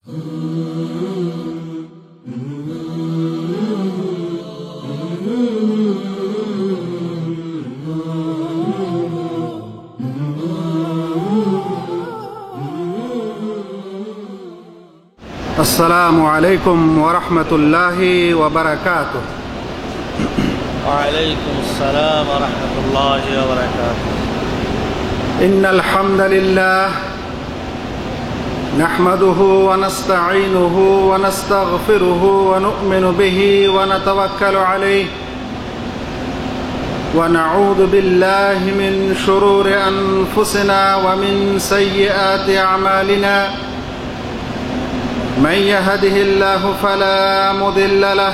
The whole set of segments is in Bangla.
السلام عليكم ورحمة الله وبركاته. وعليكم السلام ورحمة الله وبركاته. إن الحمد لله نحمده ونستعينه ونستغفره ونؤمن به ونتوكل عليه ونعوذ بالله من شرور أنفسنا ومن سيئات أعمالنا. من يهده الله فلا مضل له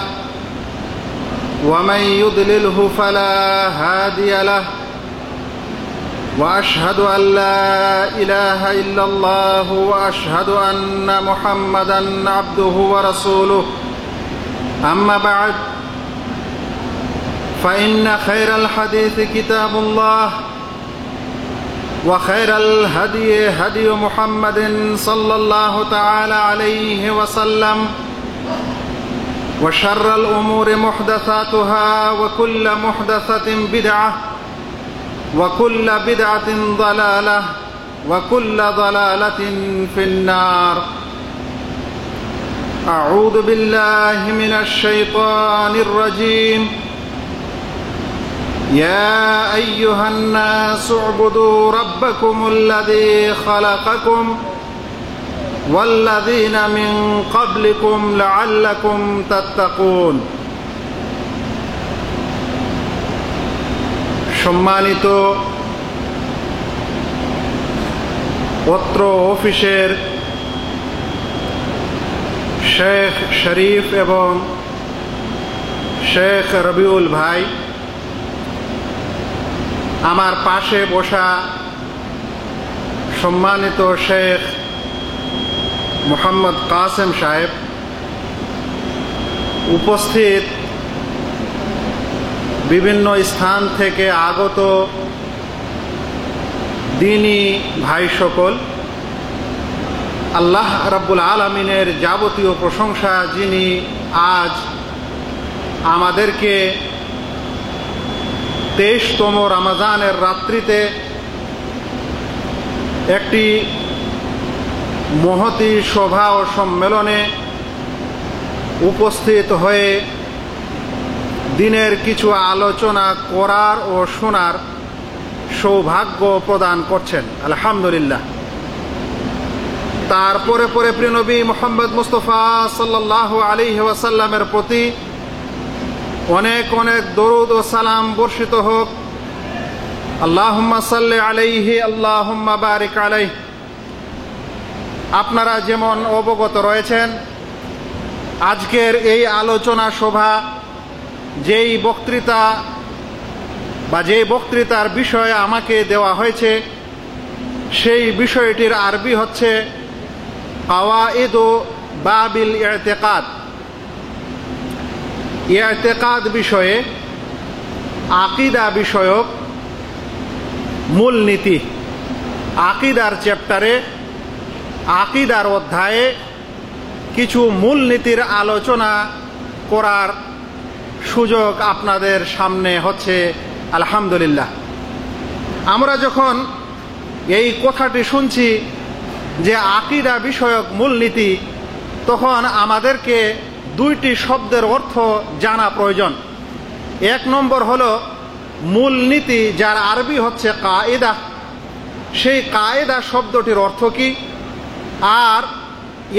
ومن يضلله فلا هادي له وأشهد أن لا إله إلا الله وأشهد أن محمدا عبده ورسوله. أما بعد فإن خير الحديث كتاب الله وخير الهدي هدي محمد صلى الله تعالى عليه وسلم وشر الأمور محدثاتها وكل محدثة بدعة وكل بدعة ضلالة وكل ضلالة في النار. أعوذ بالله من الشيطان الرجيم. يا أيها الناس اعبدوا ربكم الذي خلقكم والذين من قبلكم لعلكم تتقون. সম্মানিত অত্র অফিসের শেখ শরীফ এবং শেখ রবিউল ভাই, আমার পাশে বসা সম্মানিত শেখ মোহাম্মদ কাসেম সাহেব, উপস্থিত বিভিন্ন স্থান থেকে আগত দ্বীনী ভাই সকল, আল্লাহ রাব্বুল আলামিনের যাবতীয় প্রশংসা, যিনি আজ আমাদেরকে 23তম রমজানের রাত্রিতে একটি মহতী সভা ও সম্মেলনে উপস্থিত হয়ে দিনের কিছু আলোচনা করার ও শোনার সৌভাগ্য প্রদান করছেন। আলহামদুলিল্লাহ। তারপরে প্রিয় নবী মুহাম্মদ মুস্তাফা সাল্লাল্লাহু আলাইহি ওয়াসাল্লামের প্রতি অনেক অনেক দরুদ ও সালাম বর্ষিত হোক। আল্লাহুম্মা সাল্লি আলাইহি আল্লাহুম্মা বারিক আলাইহি। আপনারা যেমন অবগত রয়েছেন, আজকের এই আলোচনা সভা যেই বক্তৃতা বা যেই বক্তৃতার বিষয়ে আমাকে দেওয়া হয়েছে, সেই বিষয়টির আরবি হচ্ছে কাওয়াইদু বাবিল ইতিকাদ। ইতিকাদ বিষয়ে, আকীদা বিষয়ক মূলনীতি। আকীদার চ্যাপ্টারে, আকীদার অধ্যায়ে কিছু মূলনীতির আলোচনা করার সুযোগ আপনাদের সামনে হচ্ছে। আলহামদুলিল্লাহ। আমরা যখন এই কথাটি শুনছি যে আকীদা বিষয়ক মূলনীতি, তখন আমাদেরকে দুইটি শব্দের অর্থ জানা প্রয়োজন। এক নম্বর হলো মূলনীতি, যার আরবি হচ্ছে কায়দা। সেই কায়দা শব্দটির অর্থ কি, আর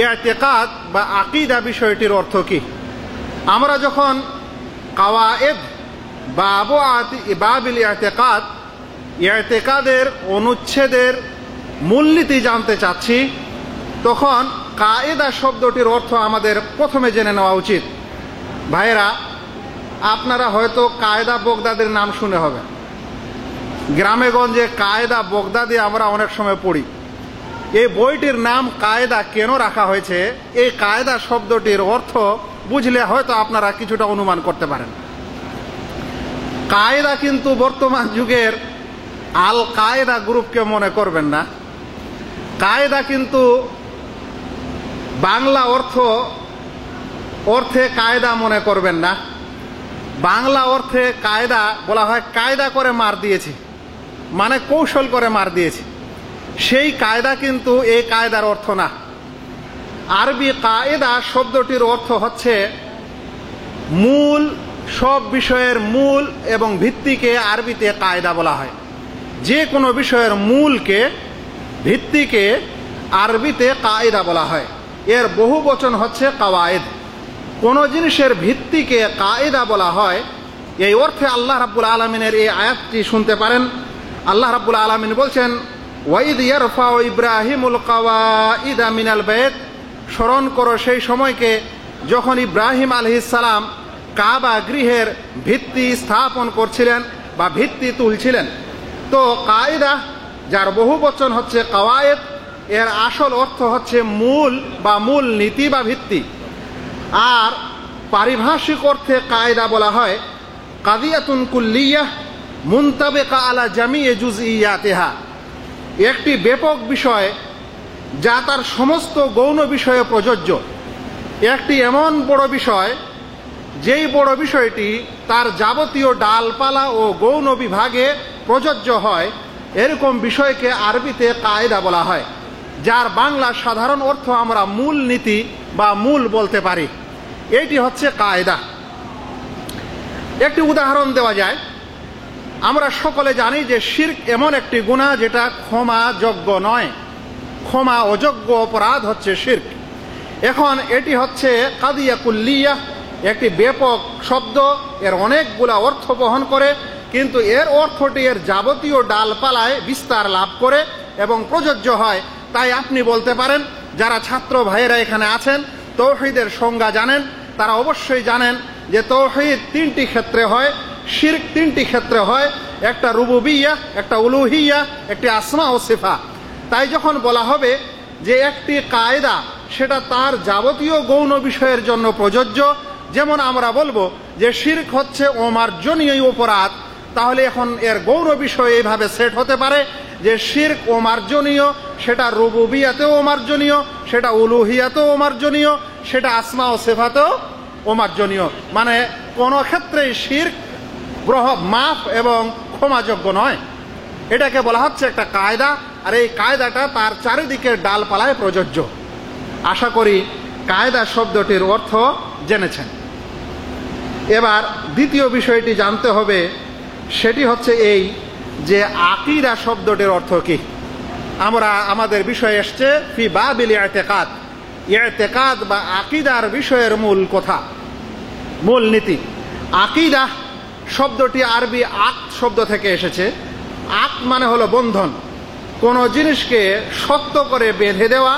ইতিকাদ বা আকীদা বিষয়টির অর্থ কি। আমরা যখন কাওয়ায়েদ বা বাবিল ইতিকাদ, ইতিকাদের অনুচ্ছেদের মূলনীতি জানতে চাচ্ছি, তখন কায়দা শব্দটির অর্থ আমাদের প্রথমে জেনে নেওয়া উচিত। ভাইয়েরা, আপনারা হয়তো কায়দা বগদাদির নাম শুনে হবে। গ্রামে গঞ্জে কায়দা বগদাদি আমরা অনেক সময় পড়ি। এই বইটির নাম কায়দা কেন রাখা হয়েছে, এই কায়দা শব্দটির অর্থ বুঝলে হয়তো আপনারা কিছুটা অনুমান করতে পারেন। কায়দা কিন্তু বর্তমান যুগের আল কায়দা গ্রুপকে মনে করবেন না। কায়দা কিন্তু বাংলা অর্থে কায়দা মনে করবেন না। বাংলা অর্থে কায়দা বলা হয় কায়দা করে মার দিয়েছি, মানে কৌশল করে মার দিয়েছি। সেই কায়দা কিন্তু এই কায়দার অর্থ না। আরবি কায়দা শব্দটির অর্থ হচ্ছে মূল, সব বিষয়ের মূল এবং ভিত্তিকে আরবিতে কায়দা বলা হয়। যে কোনো বিষয়ের মূলকে, ভিত্তিকে আরবিতে কায়দা বলা হয়। এর বহু বচন হচ্ছে কাওয়ায়েদ। কোন জিনিসের ভিত্তিকে কায়দা বলা হয়, এই অর্থে আল্লাহ রাব্বুল আলামিনের এই আয়াতটি শুনতে পারেন। আল্লাহ রাব্বুল আলামিন বলছেন, ওয়াইদ ইয়ারফাউ ইব্রাহিমুল কাওয়াইদা মিনাল বাইত। স্মরণ করো সেই সময়কে যখন ইব্রাহিম আলাইহিস সালাম কাবা গৃহের ভিত্তি স্থাপন করছিলেন বা ভিত্তি তুলছিলেন। তো কায়দা, যার বহু বচন হচ্ছে কাওয়ায়েদ, এর আসল অর্থ হচ্ছে মূল বা মূল নীতি বা ভিত্তি। আর পারিভাষিক অর্থে কায়দা বলা হয় কাদিয়াতুন কুল্লিয়াহ মুনতাবিকা আলা জামিয়ে জুজইয়াতিহা। একটি ব্যাপক বিষয় যা তার সমস্ত গৌণ বিষয়ে প্রযোজ্য। একটি এমন বড় বিষয় যেই বড় বিষয়টি তার যাবতীয় ডালপালা ও গৌণ বিভাগে প্রযোজ্য হয়, এরকম বিষয়কে আরবিতে কায়দা বলা হয়, যার বাংলা সাধারণ অর্থ আমরা মূল নীতি বা মূল বলতে পারি। এইটি হচ্ছে কায়দা। একটি উদাহরণ দেওয়া যায়। আমরা সকলে জানি যে শিরক এমন একটি গুনাহ যেটা ক্ষমাযোগ্য নয়। ক্ষমা অযোগ্য অপরাধ হচ্ছে শিরক। এখন এটি হচ্ছে কাদিয়া কুল্লিয়াহ, একটি ব্যাপক শব্দ, এর অনেকগুলা অর্থ বহন করে, কিন্তু এর অর্থটি এর যাবতীয় ডালপালায় বিস্তার লাভ করে এবং প্রযোজ্য হয়। তাই আপনি বলতে পারেন, যারা ছাত্র ভাইয়েরা এখানে আছেন তাওহীদের সংজ্ঞা জানেন, তারা অবশ্যই জানেন যে তাওহীদ তিনটি ক্ষেত্রে হয়, শিরক তিনটি ক্ষেত্রে হয়, একটা রুবুবিয়্যাহ, একটা উলুহিয়্যাহ, একটি আসমা ও সিফা। তাই যখন বলা হবে যে একটি কায়দা, সেটা তার যাবতীয় গৌণ বিষয়ের জন্য প্রযোজ্য। যেমন আমরা বলবো যে শিরক হচ্ছে অমার্জনীয় অপরাধ, তাহলে এখন এর গৌণ বিষয় এইভাবে সেট হতে পারে যে শিরক অমার্জনীয়, সেটা রুবুবিয়াতেও অমার্জনীয়, সেটা উলুহিয়াতেও অমার্জনীয়, সেটা আসমা ও সিফাতেও অমার্জনীয়। মানে কোন ক্ষেত্রেই শিরক মাফ এবং ক্ষমাযোগ্য নয়। এটাকে বলা হচ্ছে একটা কায়দা, আর এই কায়দাটা তার চারিদিকের ডালপালায় প্রযোজ্য। আশা করি কায়দা শব্দটির অর্থ জেনেছেন। এবার দ্বিতীয় বিষয়টি জানতে হবে, সেটি হচ্ছে এই যে আকীদা শব্দটির অর্থ কি। আমরা আমাদের বিষয় এসছে ফি বাবিল ইতিকাদ। ইতিকাদ বা আকীদার বিষয়ের মূল কথা, মূল নীতি। আকীদা শব্দটি আরবি আকদ শব্দ থেকে এসেছে। আকদ মানে হলো বন্ধন, কোন জিনিসকে শক্ত করে বেঁধে দেওয়া,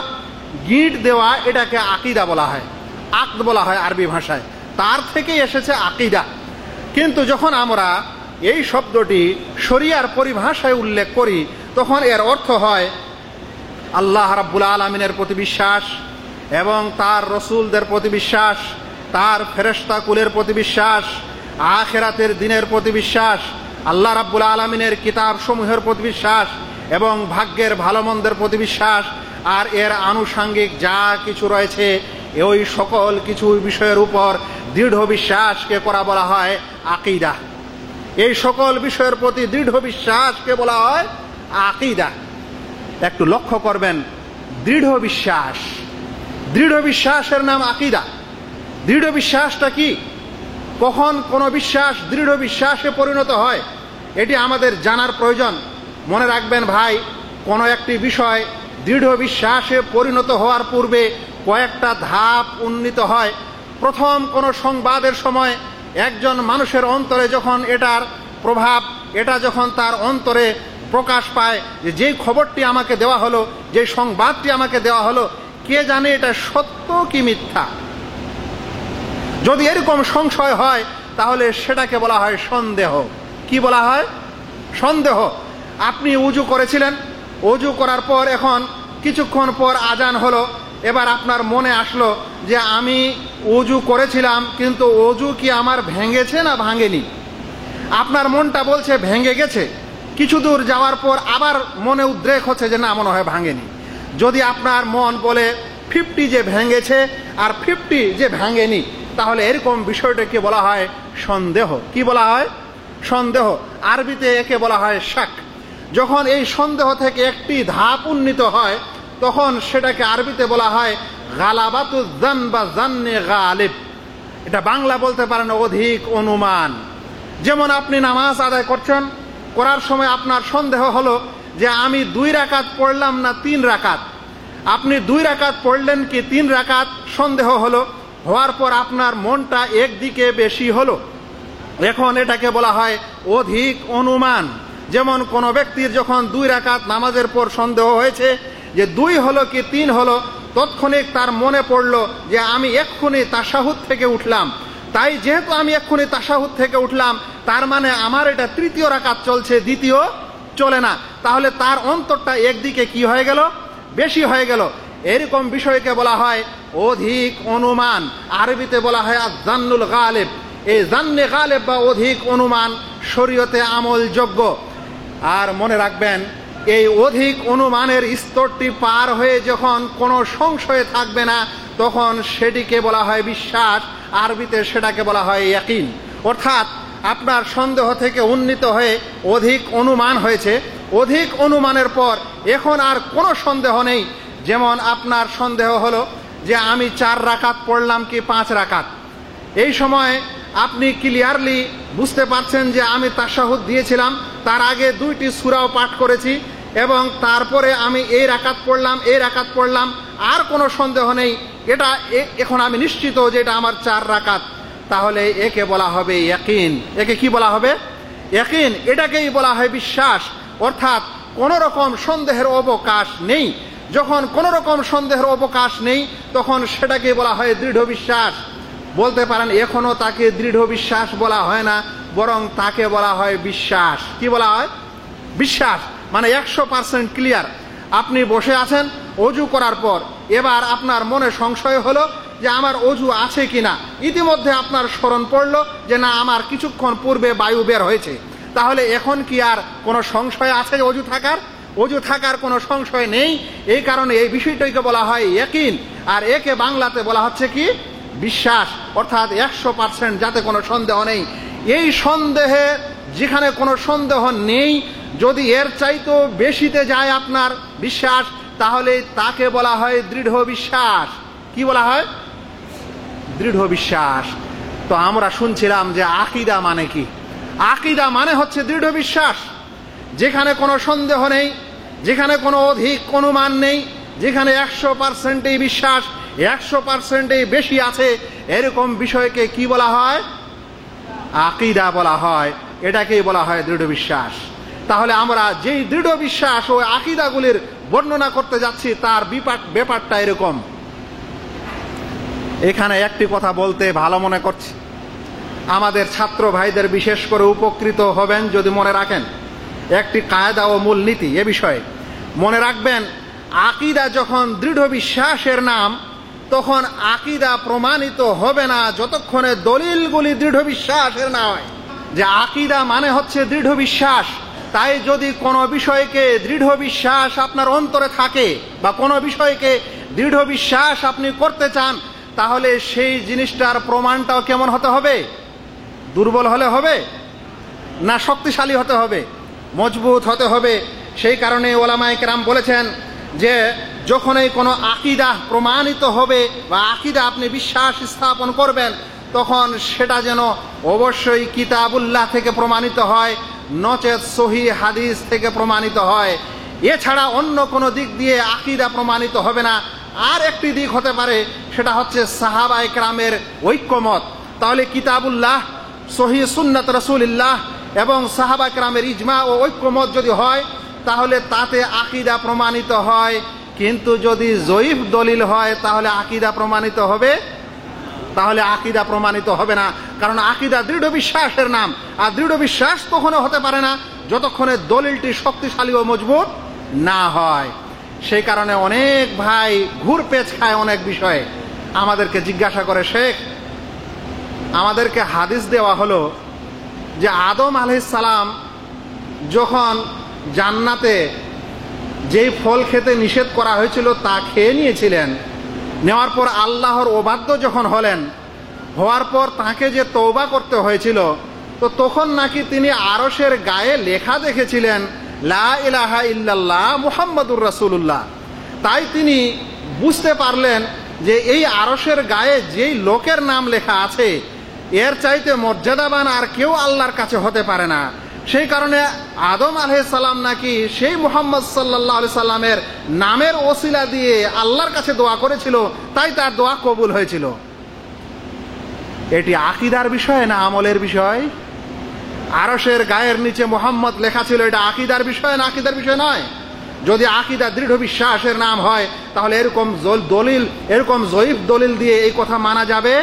গিঁট দেওয়া, এটাকে আকীদা বলা হয়, আকদ বলা হয় আরবি ভাষায়। তার থেকে এসেছে আকীদা। কিন্তু যখন আমরা এই শব্দটি শরিয়ার পরিভাষায় উল্লেখ করি, তখন এর অর্থ হয় আল্লাহ রাব্বুল আলামিনের প্রতি বিশ্বাস এবং তার রসুলদের প্রতি বিশ্বাস, তার ফেরেশতা কুলের প্রতি বিশ্বাস, আখিরাতের দিনের প্রতি বিশ্বাস, আল্লাহ রাব্বুল আলামিনের কিতাব সমূহের প্রতি বিশ্বাস এবং ভাগ্যের ভালো মন্দের প্রতি বিশ্বাস, আর এর আনুষঙ্গিক যা কিছু রয়েছে ওই সকল কিছু বিষয়ের উপর দৃঢ় বিশ্বাসকে করা বলা হয় আকীদা। এই সকল বিষয়ের প্রতি দৃঢ় বিশ্বাসকে বলা হয় আকীদা। একটু লক্ষ্য করবেন, দৃঢ় বিশ্বাস, দৃঢ় বিশ্বাসের নাম আকীদা। দৃঢ় বিশ্বাসটা কি, কখন কোন বিশ্বাস দৃঢ় বিশ্বাসে পরিণত হয়, এটি আমাদের জানার প্রয়োজন। মনে রাখবেন ভাই, কোন একটি বিষয় দৃঢ় বিশ্বাসে পরিণত হওয়ার পূর্বে কয়েকটা ধাপ উন্নীত হয়। প্রথম কোন সংবাদের সময় একজন মানুষের অন্তরে যখন এটার প্রভাব, এটা যখন তার অন্তরে প্রকাশ পায় যে যেই খবরটি আমাকে দেওয়া হলো, যে সংবাদটি আমাকে দেওয়া হলো, কে জানে এটা সত্য কি মিথ্যা। যদি এরকম সংশয় হয় তাহলে সেটাকে বলা হয় সন্দেহ। কি বলা হয়? সন্দেহ। আপনি উজু করেছিলেন, উজু করার পর এখন কিছুক্ষণ পর আজান হলো, এবার আপনার মনে আসলো যে আমি উজু করেছিলাম, কিন্তু উজু কি আমার ভেঙেছে না ভাঙেনি? আপনার মনটা বলছে ভেঙে গেছে। কিছু দূর যাওয়ার পর আবার মনে উদ্রেক হচ্ছে যে না, মনে হয় ভাঙেনি। যদি আপনার মন বলে 50 যে ভেঙেছে আর 50 যে ভাঙেনি, তাহলে এরকম বিষয়টাকে বলা হয় সন্দেহ। কি বলা হয়? সন্দেহ। আরবিতে একে বলা হয় শাক। যখন এই সন্দেহ থেকে একটি ধাপ উন্নীত হয় তখন সেটাকে আরবিতে বলা হয় গালাবাতুজ জান বা জান্নে গালিব। এটা বাংলা বলতে পারেন অধিক অনুমান। যেমন আপনি নামাজ আদায় করছেন, করার সময় আপনার সন্দেহ হলো যে আমি 2 রাকাত পড়লাম না 3 রাকাত। আপনি 2 রাকাত পড়লেন কি 3 রাকাত, সন্দেহ হলো। হওয়ার পর আপনার মনটা একদিকে বেশি হলো, এখন এটাকে বলা হয় অধিক অনুমান। যেমন কোন ব্যক্তির যখন 2 রাকাত নামাজের পর সন্দেহ হয়েছে যে 2 হলো কি 3 হলো, তৎক্ষণিক তার মনে পড়লো যে আমি এক্ষুনি তাশাহুদ থেকে উঠলাম, তাই যেহেতু আমি এক্ষুনি তাশাহুদ থেকে উঠলাম তার মানে আমার এটা 3য় রাকাত চলছে, 2য় চলে না। তাহলে তার অন্তরটা একদিকে কি হয়ে গেল? বেশি হয়ে গেল। এরকম বিষয়কে বলা হয় অধিক অনুমান। আরবিতে বলা হয় আয-জান্নুল গালিব। এই জান্নে গালিব বা অধিক অনুমান শরীয়তে আমলযোগ্য। আর মনে রাখবেন, এই অধিক অনুমানের স্তরটি পার হয়ে যখন কোনো সংশয় থাকবে না তখন সেটিকে বলা হয় বিশ্বাস। আরবিতে সেটাকে বলা হয় ইয়াকিন। অর্থাৎ আপনার সন্দেহ থেকে উন্নীত হয়ে অধিক অনুমান হয়েছে, অধিক অনুমানের পর এখন আর কোনো সন্দেহ নেই। যেমন আপনার সন্দেহ হলো যে আমি 4 রাকাত পড়লাম কি 5 রাকাত। এই সময় আপনি ক্লিয়ারলি বুঝতে পারছেন যে আমি তাশাহুদ দিয়েছিলাম, তার আগে 2টি সূরাও পাঠ করেছি এবং তারপরে আমি এই রাকাত পড়লাম, এই রাকাত পড়লাম, আর কোনো সন্দেহ নেই। এটা এখন আমি নিশ্চিত যে এটা আমার 4 রাকাত। তাহলে একে বলা হবে ইয়াকিন। একে কি বলা হবে? ইয়াকিন। এটাকেই বলা হয় বিশ্বাস। অর্থাৎ কোনো রকম সন্দেহের অবকাশ নেই। যখন কোনো রকম সন্দেহের অবকাশ নেই তখন সেটাকে বলা হয় দৃঢ় বিশ্বাস। বলতে পারেন এখনো তাকে দৃঢ় বিশ্বাস বলা হয় না, বরং তাকে বলা হয় বিশ্বাস। কি বলা হয়? বিশ্বাস। মানে 100% ক্লিয়ার। আপনি বসে আছেন অজু করার পর, এবার আপনার মনে সংশয় হলো যে আমার অজু আছে কিনা। ইতিমধ্যে আপনার স্মরণ পড়লো যে না, আমার কিছুক্ষণ পূর্বে বায়ু বের হয়েছে। তাহলে এখন কি আর কোনো সংশয় আছে অজু থাকার? অজু থাকার কোনো সংশয় নেই। এই কারণে এই বিষয়টাকে বলা হয় ইয়াকিন। আর একে বাংলাতে বলা হচ্ছে কি? বিশ্বাস। অর্থাৎ 100% যাতে কোনো সন্দেহ নেই। এই সন্দেহে যেখানে কোনো সন্দেহ নেই, যদি এর চাইতেও বেশিতে যায় আপনার বিশ্বাস, তাহলে তাকে বলা হয় দৃঢ় বিশ্বাস। কি বলা হয়? দৃঢ় বিশ্বাস। তো আমরা শুনছিলাম যে আকীদা মানে কি? আকীদা মানে হচ্ছে দৃঢ় বিশ্বাস। যেখানে কোনো সন্দেহ নেই, যেখানে কোনো অধিক অনুমান নেই, যেখানে 100% বিশ্বাস, 100% বেশি আছে, এরকম বিষয়কে কি বলা হয়? আকীদা বলা হয়। এটাকেই বলা হয় দৃঢ় বিশ্বাস। তাহলে আমরা যেই দৃঢ় বিশ্বাস ও আকীদাগুলির বর্ণনা করতে যাচ্ছি তার ব্যাপারটা এরকম। এখানে একটি কথা বলতে ভালো মনে করছি, আমাদের ছাত্র ভাইদের বিশেষ করে উপকৃত হবেন যদি মনে রাখেন একটি কায়দা ও মূলনীতি। এ বিষয়ে মনে রাখবেন, আকীদা যখন দৃঢ় বিশ্বাসের নাম, তখন আকীদা প্রমাণিত হবে না যতক্ষণে দলিলগুলি দৃঢ় বিশ্বাসের না হয়। যে আকীদা মানে হচ্ছে দৃঢ় বিশ্বাস। তাই যদি কোনো বিষয়কে দৃঢ় বিশ্বাস আপনার অন্তরে থাকে বা কোনো বিষয়কে দৃঢ় বিশ্বাস আপনি করতে চান, তাহলে সেই জিনিসটার প্রমাণটাও কেমন হতে হবে? দুর্বল হলে হবে না শক্তিশালী হতে হবে? মজবুত হতে হবে। সেই কারণে ওলামায়ে কেরাম বলেছেন যে যখনই কোনো আকীদা প্রমাণিত হবে বা আকীদা আপনি বিশ্বাস স্থাপন করবেন, তখন সেটা যেন অবশ্যই কিতাবুল্লাহ থেকে প্রমাণিত হয়, নচেত সহিহ হাদিস থেকে প্রমাণিত হয়। এছাড়া অন্য কোনো দিক দিয়ে আকীদা প্রমাণিত হবে না। আর একটি দিক হতে পারে, সেটা হচ্ছে সাহাবায়ে কেরামের ঐক্যমত। তাহলে কিতাবুল্লাহ, সহিহ সুন্নাত রাসূলুল্লাহ এবং সাহাবায়ে কেরামের ইজমা ও ঐক্যমত যদি হয়, তাহলে তাতে আকীদা প্রমাণিত হয়। কিন্তু যদি জয়ীফ দলিল হয় তাহলে আকীদা প্রমাণিত হবে? তাহলে আকীদা প্রমাণিত হবে না। কারণ আকীদা দৃঢ় বিশ্বাসের নাম। আর দৃঢ় বিশ্বাস তখনও হতে পারে না যতক্ষণে দলিলটি শক্তিশালী ও মজবুত না হয়। সেই কারণে অনেক ভাই ঘুরপেচ খায় অনেক বিষয়ে, আমাদেরকে জিজ্ঞাসা করে, শেখ আমাদেরকে হাদিস দেওয়া হলো যে আদম আলাইহিস সালাম যখন জান্নাতে যেই ফল খেতে নিষেধ করা হয়েছিল তা খেয়ে নিয়েছিলেন, নেওয়ার পর আল্লাহর অবাধ্য যখন হওয়ার পর তাকে যে তওবা করতে হয়েছিল, তো তখন নাকি তিনি আরশের গায়ে লেখা দেখেছিলেন লা ইলাহা ইল্লাল্লাহ মুহাম্মাদুর রাসূলুল্লাহ। তাই তিনি বুঝতে পারলেন যে এই আরশের গায়ে যেই লোকের নাম লেখা আছে এর চাইতে মর্যাদাবান আর কেউ আল্লাহর কাছে হতে পারে না। সেই কারণে আদম আলাইহিস সালাম নাকি সেই মুহাম্মদ সাল্লাল্লাহু আলাইহি সাল্লামের নামের ওসিলা দিয়ে আল্লাহর কাছে দোয়া করেছিল, তাই তার দোয়া কবুল হয়েছিল। এটি আকীদার বিষয় না আমলের বিষয়? আরশের গায়ের নিচে মুহাম্মদ লেখা ছিল, এটা আকীদার বিষয় না আকীদার বিষয় নয়? যদি আকীদা দৃঢ় বিশ্বাসের নাম হয় তাহলে এরকম জয়ীফ দলিল দিয়ে এই কথা মানা যাবে?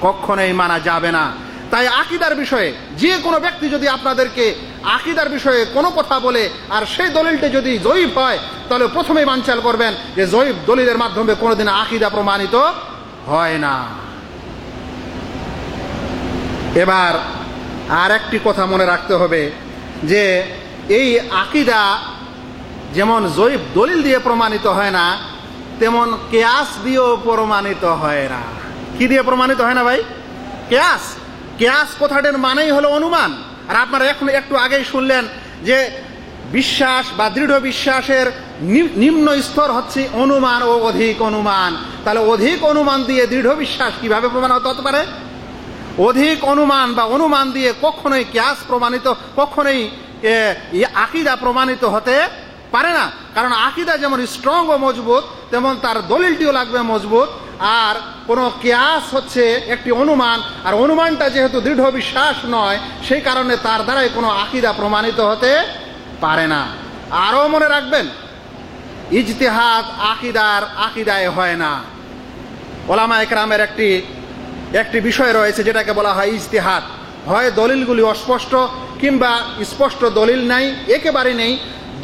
কখনোই মানা যাবে না। তাই আকীদার বিষয়ে যে কোনো ব্যক্তি যদি আপনাদেরকে আকীদার বিষয়ে কোনো কথা বলে আর সেই দলিলটা যদি জয়ীফ হয়, তাহলে প্রথমেই বানচাল করবেন যে জয়ীফ দলিলের মাধ্যমে কোনোদিন আকীদা প্রমাণিত হয় না। এবার আর একটি কথা মনে রাখতে হবে যে এই আকীদা যেমন জয়ীফ দলিল দিয়ে প্রমাণিত হয় না, তেমন কিয়াস দিয়েও প্রমাণিত হয় না। কি দিয়ে প্রমাণিত হয় না ভাই? কিয়াস। কিয়াস কথাটার মানেই হলো অনুমান। আর আপনারা এখন একটু আগেই শুনলেন যে বিশ্বাস বা দৃঢ় বিশ্বাসের নিম্ন স্তর হচ্ছে অনুমান ও অধিক অনুমান। তাহলে অধিক অনুমান দিয়ে দৃঢ় বিশ্বাস কিভাবে প্রমাণিত হতে পারে? অধিক অনুমান বা অনুমান দিয়ে কখনোই কিয়াস প্রমাণিত, কখনোই আকীদা প্রমাণিত হতে পারে না। কারণ আকীদা যেমন স্ট্রং ও মজবুত, তেমন তার দলিলটিও লাগবে মজবুত। আর কোন কিয়াস হচ্ছে একটি অনুমান, আর অনুমানটা যেহেতু দৃঢ় বিশ্বাস নয়, সেই কারণে তার দ্বারাই কোনো আকীদা প্রমাণিত হতে পারে না। আরও মনে রাখবেন, ইজতিহাদ আকীদায় হয় না। ওলামা একরামের একটি বিষয় রয়েছে যেটাকে বলা হয় ইজতিহাদ। হয় দলিলগুলি অস্পষ্ট কিংবা স্পষ্ট দলিল নাই, একেবারে নেই।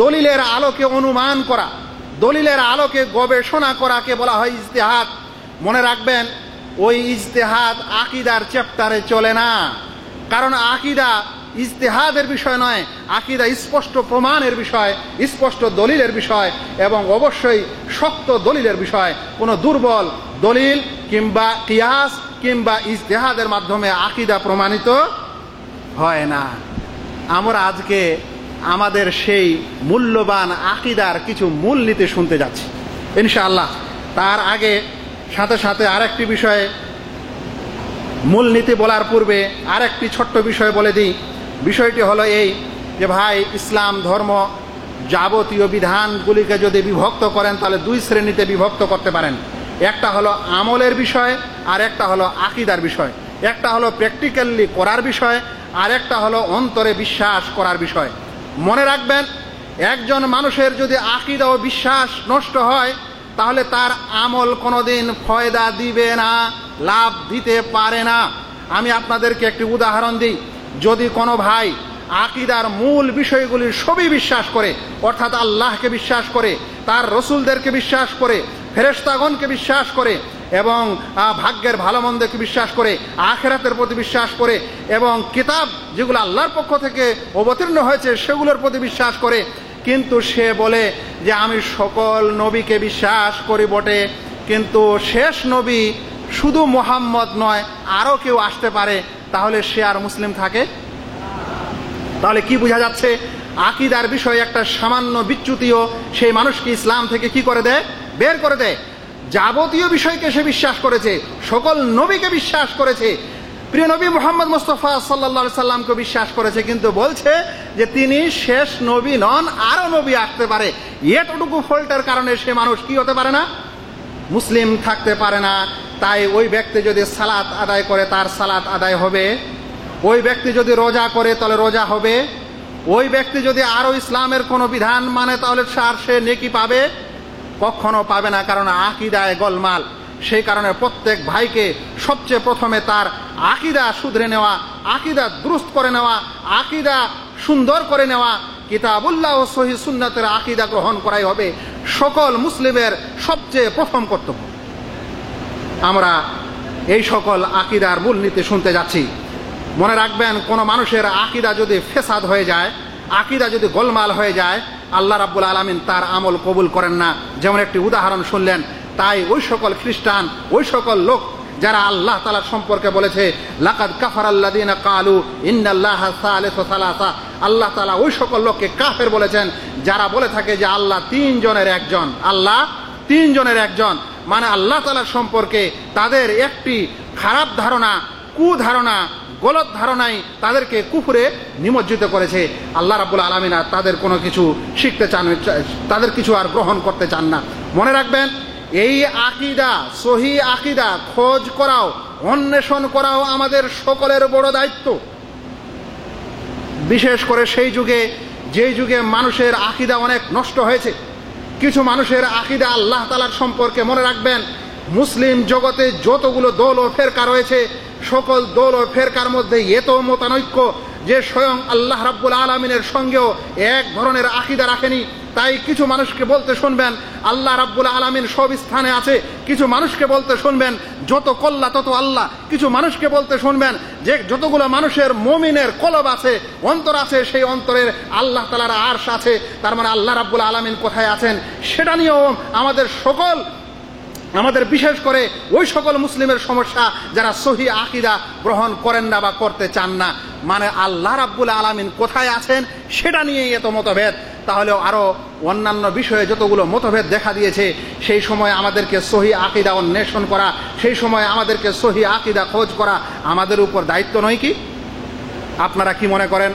দলিলের আলোকে অনুমান করা, দলিলের আলোকে গবেষণা করাকে বলা হয় ইজতিহাদ। মনে রাখবেন, ওই ইজতিহাদ আকীদার চ্যাপ্টারে চলে না। কারণ আকীদা ইজতিহাদের বিষয় নয়, আকীদা স্পষ্ট প্রমাণের বিষয়, স্পষ্ট দলিলের বিষয়, এবং অবশ্যই শক্ত দলিলের বিষয়। কোনো দুর্বল দলিল কিংবা কিয়াস কিংবা ইজতিহাদের মাধ্যমে আকীদা প্রমাণিত হয় না। আমরা আজকে আমাদের সেই মূল্যবান আকীদার কিছু মূলনীতি শুনতে যাচ্ছি ইনশাআল্লাহ। তার আগে সাথে আরেকটি বিষয়ে, মূলনীতি বলার পূর্বে আরেকটি ছোট্ট বিষয় বলে দিই। বিষয়টি হলো এই যে ভাই, ইসলাম ধর্ম যাবতীয় বিধানগুলিকে যদি বিভক্ত করেন তাহলে দুই শ্রেণীতে বিভক্ত করতে পারেন। একটা হলো আমলের বিষয় আর একটা হলো আকীদার বিষয়। একটা হলো প্র্যাকটিক্যালি করার বিষয় আর একটা হলো অন্তরে বিশ্বাস করার বিষয়। মনে রাখবেন, একজন মানুষের যদি আকীদা ও বিশ্বাস নষ্ট হয় তাহলে তার আমল কোনোদিন ফয়দা দিবে না, লাভ দিতে পারে না। আমি আপনাদেরকে একটি উদাহরণ দিই। যদি কোনো ভাই আকীদার মূল বিষয়গুলি সবই বিশ্বাস করে, অর্থাৎ আল্লাহকে বিশ্বাস করে, তার রসুলদেরকে বিশ্বাস করে, ফেরেশতাগণকে বিশ্বাস করে, এবং ভাগ্যের ভালো মন্দকে বিশ্বাস করে, আখিরাতের প্রতি বিশ্বাস করে, এবং কিতাব যেগুলো আল্লাহর পক্ষ থেকে অবতীর্ণ হয়েছে সেগুলোর প্রতি বিশ্বাস করে, কিন্তু সে বলে যে আমি সকল নবীকে বিশ্বাস করি বটে, কিন্তু শেষ নবী শুধু মুহাম্মদ নয় আরও কেউ আসতে পারে, তাহলে সে আর মুসলিম থাকে? তাহলে কি বোঝা যাচ্ছে? আকীদার বিষয়ে একটা সামান্য বিচ্যুতিও সেই মানুষকে ইসলাম থেকে কি করে দেয়? বের করে দেয়। যাবতীয় বিষয়কে সে বিশ্বাস করেছে, সকল নবীকে বিশ্বাস করেছে, প্রিয় নবী মুহাম্মদ মুস্তাফা সাল্লাল্লাহু আলাইহি সাল্লামকে বিশ্বাস করেছে, কিন্তু বলছে যে তিনি শেষ নবী নন, আরো নবী আসতে পারে। এতটুকু ফল্টের কারণে সে মানুষ কি হতে পারে না? মুসলিম থাকতে পারে না। তাই ওই ব্যক্তি যদি সালাত আদায় করে তার সালাত আদায় হবে, ওই ব্যক্তি যদি রোজা করে তাহলে রোজা হবে, ওই ব্যক্তি যদি আরো ইসলামের কোনো বিধান মানে তাহলে সে নেকি পাবে? কখনো পাবে না, কারণ আকীদায় গোলমাল। সেই কারণে প্রত্যেক ভাইকে সবচেয়ে প্রথমে তার আকীদা শুধরে নেওয়া, আকীদা দুরুস্ত করে নেওয়া, আকীদা সুন্দর করে নেওয়া, কিতাবুল্লাহ ও সহিহ সুন্নাতের আকীদা গ্রহণ করাই হবে সকল মুসলিমের সবচেয়ে প্রথম কর্তব্য। আমরা এই সকল আকীদার মূলনীতি শুনতে যাচ্ছি। মনে রাখবেন, কোনো মানুষের আকীদা যদি ফেসাদ হয়ে যায়, আকীদা যদি গোলমাল হয়ে যায়, আল্লাহ রাব্বুল আলামিন তার আমল কবুল করেন না। যেমন একটি উদাহরণ শুনলেন তাই ওই সকল খ্রিস্টান, ওই সকল লোক যারা আল্লাহ তাআলা সম্পর্কে বলেছে লাকাদ কাফারাল্লাযীনা ক্বালু ইন্নাল্লাহা সালিসু সালাসা, আল্লাহ তাআলা ওই সকল লোককে কাফের বলেছেন যারা বলে থাকে যে আল্লাহ তিনজনের একজন, আল্লাহ তিনজনের একজন। মানে আল্লাহ তাআলার সম্পর্কে তাদের একটি খারাপ ধারণা, কুধারণা, গলত ধারণাই তাদেরকে কুফরে নিমজ্জিত করেছে। আল্লাহ রাব্বুল আলামিন আর তাদের কোনো কিছু শিখতে চান, তাদের কিছু আর গ্রহণ করতে চান না। মনে রাখবেন, এই আকীদা, সহি আকীদা খোঁজ করাও, অন্বেষণ করাও আমাদের সকলের বড় দায়িত্ব। বিশেষ করে সেই যুগে, যেই যুগে মানুষের আকীদা অনেক নষ্ট হয়েছে। কিছু মানুষের আকীদা আল্লাহ তাআলার সম্পর্কে, মনে রাখবেন, মুসলিম জগতে যতগুলো দল ও ফেরকা রয়েছে, সকল দল ও ফেরকার মধ্যে এত মতানৈক্য যে স্বয়ং আল্লাহ রাব্বুল আলামিনের সঙ্গেও এক ধরনের আকীদা রাখেনি। তাই কিছু মানুষকে বলতে শুনবেন আল্লাহ রাব্বুল আলামিন সব স্থানে আছে, কিছু মানুষকে বলতে শুনবেন যত কল্লা তত আল্লাহ, কিছু মানুষকে বলতে শুনবেন যে যতগুলো মানুষের মুমিনের কলব আছে, অন্তর আছে, সেই অন্তরের আল্লাহ তাআলার আরশ আছে। তার মানে আল্লাহ রাব্বুল আলামিন কোথায় আছেন সেটা নিয়েও আমাদের বিশেষ করে ওই সকল মুসলিমের সমস্যা যারা সহি আকীদা গ্রহণ করেন না বা করতে চান না। মানে আল্লাহ রাব্বুল আলামিন কোথায় আছেন সেটা নিয়েই এত মতভেদ। তাহলেও আরো অন্যান্য বিষয়ে যতগুলো মতভেদ দেখা দিয়েছে, সেই সময় আমাদেরকে সহি আকীদা অন্বেষণ করা, সেই সময় আমাদেরকে সহি আকীদা খোঁজ করা আমাদের উপর দায়িত্ব নয় কি? আপনারা কি মনে করেন,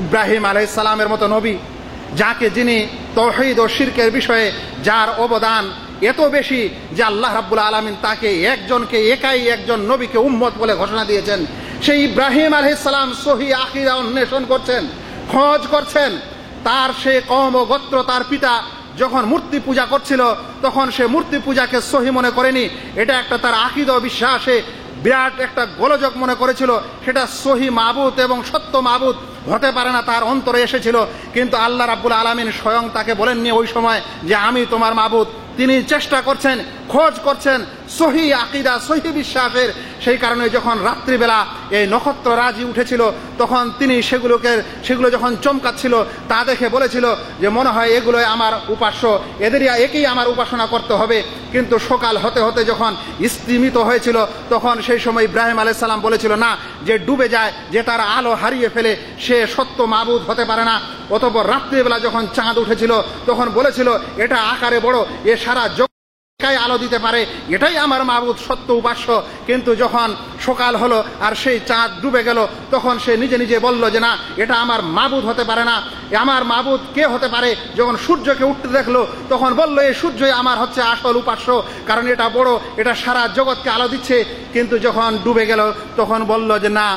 ইব্রাহিম আলাইহিস সালামের মতো নবী, যিনি তাওহীদ ও শিরকের বিষয়ে যার অবদান এত বেশি যে আল্লাহ রাব্বুল আলামিন তাকে একাই একজন নবীকে উম্মত বলে ঘোষণা দিয়েছেন, সেই ইব্রাহিম আলাইহিস সালাম সহি আকীদা অন্বেষণ করছেন, খোঁজ করছেন। তার সে কওম ও গোত্র, তার পিতা যখন মূর্তি পূজা করছিল তখন সে মূর্তি পূজাকে সহি মনে করেনি, এটা একটা তার আকীদা ও বিশ্বাসে বিরাট একটা গোলযোগ মনে করেছিল। সেটা সহি মাবুদ এবং সত্য মাবুদ হতে পারে না, তার অন্তরে এসেছিল। কিন্তু আল্লাহ রাব্বুল আলামিন স্বয়ং তাকে বলেননি ওই সময় যে আমি তোমার মাবুদ। তিনি চেষ্টা করছেন, খোঁজ করছেন সহি আকীদা, সহি বিশ্বাসের। সেই কারণে যখন রাত্রিবেলা এই নক্ষত্র রাজি উঠেছিল তখন তিনি সেগুলো যখন চমকাচ্ছিল তা দেখে বলেছিল যে মনে হয় এগুলোই আমার উপাস্য, একেই আমার উপাসনা করতে হবে। কিন্তু সকাল হতে হতে যখন স্তিমিত হয়েছিল তখন সেই সময় ইব্রাহিম আলাইহিস সালাম বলেছিল না, যে ডুবে যায়, যে তার আলো হারিয়ে ফেলে, সে সত্য মাবুদ হতে পারে না। অতঃপর রাত্রিবেলা যখন চাঁদ উঠেছিল তখন বলেছিল এটা আকারে বড়, এ সারা জগৎকে আলো দিতে পারে, এটাই আমার মাবুদ, সত্য উপাস্য। কিন্তু যখন সকাল হলো আর সেই চাঁদ ডুবে গেল তখন সে নিজে নিজে বলল যে না, এটা আমার মাবুদ হতে পারে না। আমার মাবুদ কে হতে পারে? যখন সূর্যকে উঠতে দেখলো তখন বলল এই সূর্যই আমার হচ্ছে আসল উপাস্য, কারণ এটা বড়, এটা সারা জগৎকে আলো দিচ্ছে। কিন্তু যখন ডুবে গেল তখন বলল যে না,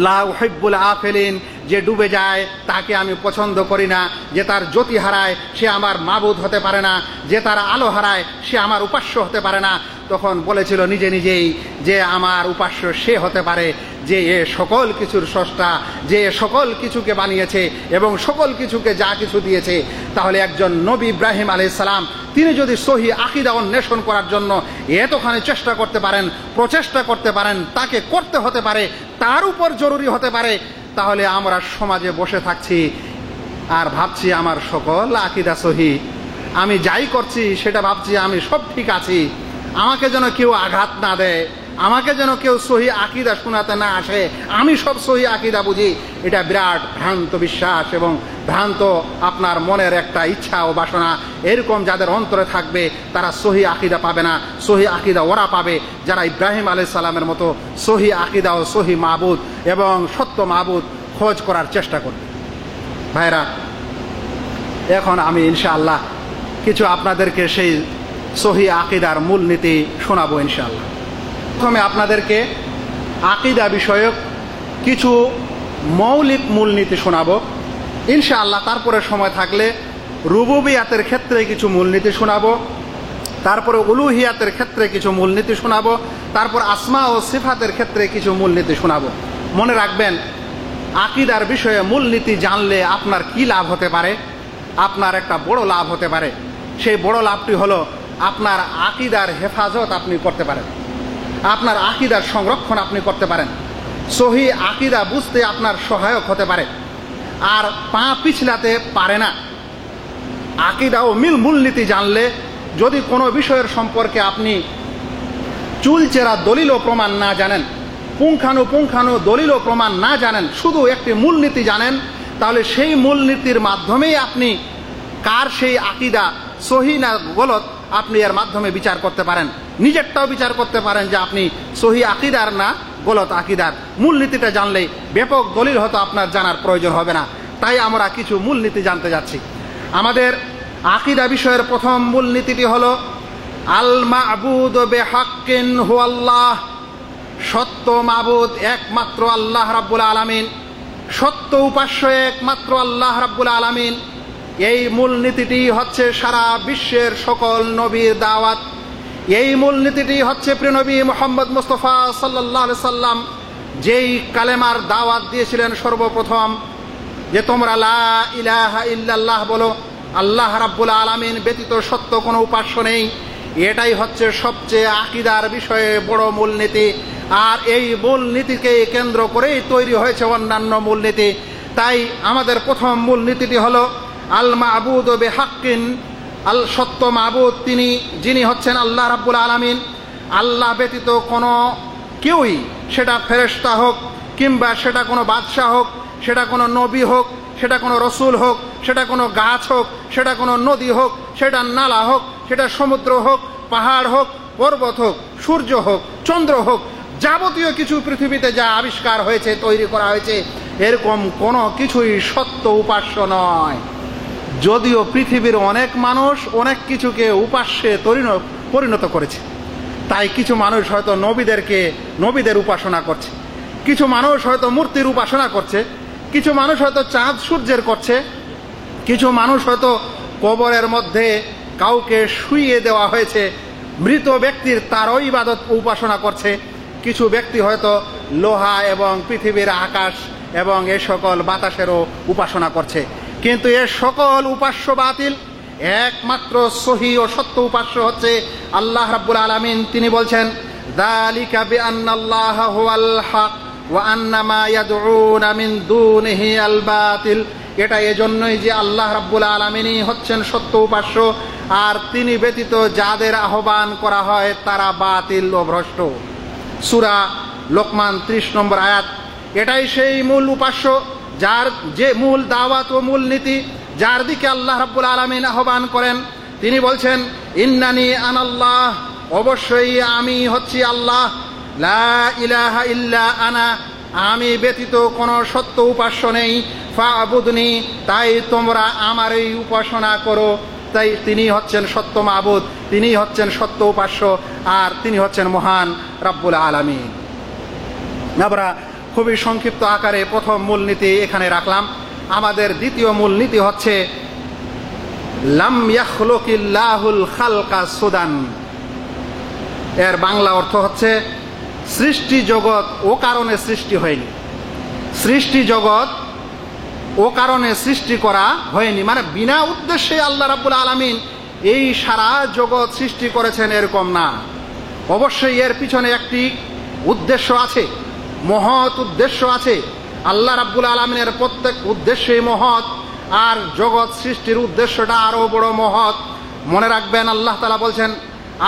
লা উহিব্বুল আফিলিন, যে ডুবে যায় তাকে আমি পছন্দ করি না, যে তার জ্যোতি হারায় সে আমার মাবুদ হতে পারে না, যে তার আলো হারায় সে আমার উপাস্য হতে পারে না। তখন বলেছিল নিজে নিজেই যে আমার উপাস্য সে হতে পারে যে এ সকল কিছুর স্রষ্টা, যে সকল কিছুকে বানিয়েছে এবং সকল কিছুকে যা কিছু দিয়েছে। তাহলে একজন নবী ইব্রাহিম আলাইহিস সালাম তিনি যদি সহি আকীদা অন্বেষণ করার জন্য এতখানি চেষ্টা করতে পারেন, প্রচেষ্টা করতে পারেন, তাকে করতে হতে পারে, তার উপর জরুরি হতে পারে, তাহলে আমরা সমাজে বসে থাকছি আর ভাবছি আমার সকল আকীদা সহি, আমি যাই করছি সেটা ভাবছি আমি সব ঠিক আছি, আমাকে যেন কেউ আঘাত না দেয়, আমাকে যেন কেউ সহি আকীদা শোনাতে না আসে, আমি সব সহি আকীদা বুঝি। এটা বিরাট ভ্রান্ত বিশ্বাস এবং ভ্রান্ত আপনার মনের একটা ইচ্ছা ও বাসনা। এরকম যাদের অন্তরে থাকবে তারা সহি আকীদা পাবে না। সহি আকীদা ওরা পাবে যারা ইব্রাহিম আলাইহিস সালামের মতো সহি আকীদা ও সহি মাবুদ এবং সত্য মাবুদ খোঁজ করার চেষ্টা করবে। ভাইরা, এখন আমি ইনশাআল্লাহ কিছু আপনাদেরকে সেই সহি আকীদার মূলনীতি শোনাবো ইনশাআল্লাহ। প্রথমে আপনাদেরকে আকীদা বিষয়ক কিছু মৌলিক মূলনীতি শোনাবো ইনশাআল্লাহ। তারপরে সময় থাকলে রুবুবিয়াতের ক্ষেত্রে কিছু মূলনীতি শোনাবো, তারপরে উলুহিয়াতের ক্ষেত্রে কিছু মূলনীতি শোনাবো, তারপর আসমা ও সিফাতের ক্ষেত্রে কিছু মূলনীতি শোনাবো। মনে রাখবেন, আকীদার বিষয়ে মূলনীতি জানলে আপনার কি লাভ হতে পারে? আপনার একটা বড় লাভ হতে পারে। সেই বড় লাভটি হলো আপনার আকীদার হেফাজত আপনি করতে পারেন, আপনার আকীদার সংরক্ষণ আপনি করতে পারেন, সহি আকীদা বুঝতে আপনার সহায়ক হতে পারে। আর পা পিছলাতে পারে না। আকীদা ও মূলনীতি জানলে যদি কোনো বিষয়ের সম্পর্কে আপনি চুলচেরা দলিল ও প্রমাণ না জানেন, পুঙ্খানু দলিল ও প্রমাণ না জানেন, শুধু একটি মূলনীতি জানেন, তাহলে সেই মূলনীতির মাধ্যমেই আপনি কার সেই আকীদা সহি না গলত আপনি এর মাধ্যমে বিচার করতে পারেন। নিজেরটাও বিচার করতে পারেন যে আপনি সহি আকীদার না গলত আকীদার। মূলনীতিটা জানলেই ব্যাপক দলিল হয়তো আপনার জানার প্রয়োজন হবে না। তাই আমরা কিছু মূলনীতি জানতে যাচ্ছি। আমাদের আকীদা বিষয়ের প্রথম মূলনীতিটি হলো আল মা'বুদু বিহাক্কিন হুয়াল্লাহ, সত্য মাবুদ একমাত্র আল্লাহ রাব্বুল আলামিন, সত্য উপাস্য একমাত্র আল্লাহ রাব্বুল আলামিন। এই মূলনীতিটি হচ্ছে সারা বিশ্বের সকল নবীর দাওয়াত। এই মূলনীতিটি হচ্ছে প্রিয় নবী মুহাম্মদ মুস্তাফা সাল্লাল্লাহু আলাইহি সাল্লাম যেই কালেমার দাওয়াত দিয়েছিলেন সর্বপ্রথম, যে তোমরা লা ইলাহা ইল্লাল্লাহ বলো, আল্লাহ রাব্বুল আলামিন ব্যতীত সত্য কোনো উপাস্য নেই। এটাই হচ্ছে সবচেয়ে আকীদার বিষয়ে বড় মূলনীতি। আর এই মূলনীতিকে কেন্দ্র করেই তৈরি হয়েছে অন্যান্য মূলনীতি। তাই আমাদের প্রথম মূলনীতিটি হলো আল মা'বুদু বিহাক্কিন, আল সত্য মাবুদ তিনি, যিনি হচ্ছেন আল্লাহ রাব্বুল আলামিন। আল্লাহ ব্যতীত কোনো কেউই, সেটা ফেরেশতা হোক, কিংবা সেটা কোনো বাদশাহ হোক, সেটা কোনো নবী হোক, সেটা কোনো রসুল হোক, সেটা কোনো গাছ হোক, সেটা কোনো নদী হোক, সেটা নালা হোক, সেটা সমুদ্র হোক, পাহাড় হোক, পর্বত হোক, সূর্য হোক, চন্দ্র হোক, যাবতীয় কিছু পৃথিবীতে যা আবিষ্কার হয়েছে, তৈরি করা হয়েছে, এরকম কোনো কিছুই সত্য উপাস্য নয়। যদিও পৃথিবীর অনেক মানুষ অনেক কিছুকে উপাস্যে পরিণত করেছে। তাই কিছু মানুষ হয়তো নবীদের উপাসনা করছে, কিছু মানুষ হয়তো মূর্তির উপাসনা করছে, কিছু মানুষ হয়তো চাঁদ সূর্যের করছে, কিছু মানুষ হয়তো কবরের মধ্যে কাউকে শুইয়ে দেওয়া হয়েছে মৃত ব্যক্তির, তারও ইবাদত উপাসনা করছে। কিছু ব্যক্তি হয়তো লোহা এবং পৃথিবীর আকাশ এবং এ সকল বাতাসেরও উপাসনা করছে। কিন্তু এ সকল উপাস্য বাতিল। একমাত্র সহি ও সত্য উপাস্য হচ্ছে আল্লাহ রাব্বুল আলামিন। তিনি বলছেন যালিকা বিআন্নাল্লাহা হুয়াল হক ওয়া আন্না মা ইয়াদউনা মিন দুনিহি আল বাতিল। এটা এজন্যই যে আল্লাহ রাব্বুল আলামিনই হচ্ছেন সত্য উপাস্য, আর তিনি ব্যতীত যাদের আহ্বান করা হয় তারা বাতিল ও ভ্রষ্ট। সূরা লোকমান 30 নম্বর আয়াত। এটাই সেই মূল উপাস্য, যার যে মূল দাওয়াত ও মূল নীতি, যার দিকে আল্লাহ রাব্বুল আলামিন আহ্বান করেন। তিনি বলছেন ইন্নানি আনাল্লাহ, অবশ্যই আমি হচ্ছি আল্লাহ, লা ইলাহা ইল্লা আনা, আমি ব্যতীত কোনো সত্য উপাস্য নেই, ফা'বুদনি, তাই তোমরা আমারই উপাসনা করো। তাই তিনি হচ্ছেন সত্য মাবুদ, তিনি হচ্ছেন সত্য উপাস্য, আর তিনি হচ্ছেন মহান রাব্বুল আলামিন। আমরা খুবই সংক্ষিপ্ত আকারে প্রথম মূলনীতি এখানে রাখলাম। আমাদের দ্বিতীয় মূলনীতি হচ্ছে লাম ইয়াখলুকিল্লাহুল খালকা সুদান। এর বাংলা অর্থ হচ্ছে সৃষ্টি জগৎ ও কারণে সৃষ্টি হয়নি। সৃষ্টি জগৎ ও কারণে সৃষ্টি করা হয়নি, মানে বিনা উদ্দেশ্যে আল্লাহ রাব্বুল আলামিন এই সারা জগৎ সৃষ্টি করেছেন এরকম না। অবশ্যই এর পিছনে একটি উদ্দেশ্য আছে, মহৎ উদ্দেশ্য আছে। আল্লাহ রাব্বুল আলামিনের প্রত্যেক উদ্দেশ্যই মহৎ, আর জগৎ সৃষ্টির উদ্দেশ্যটা আরো বড় মহৎ। মনে রাখবেন আল্লাহ তাআলা বলছেন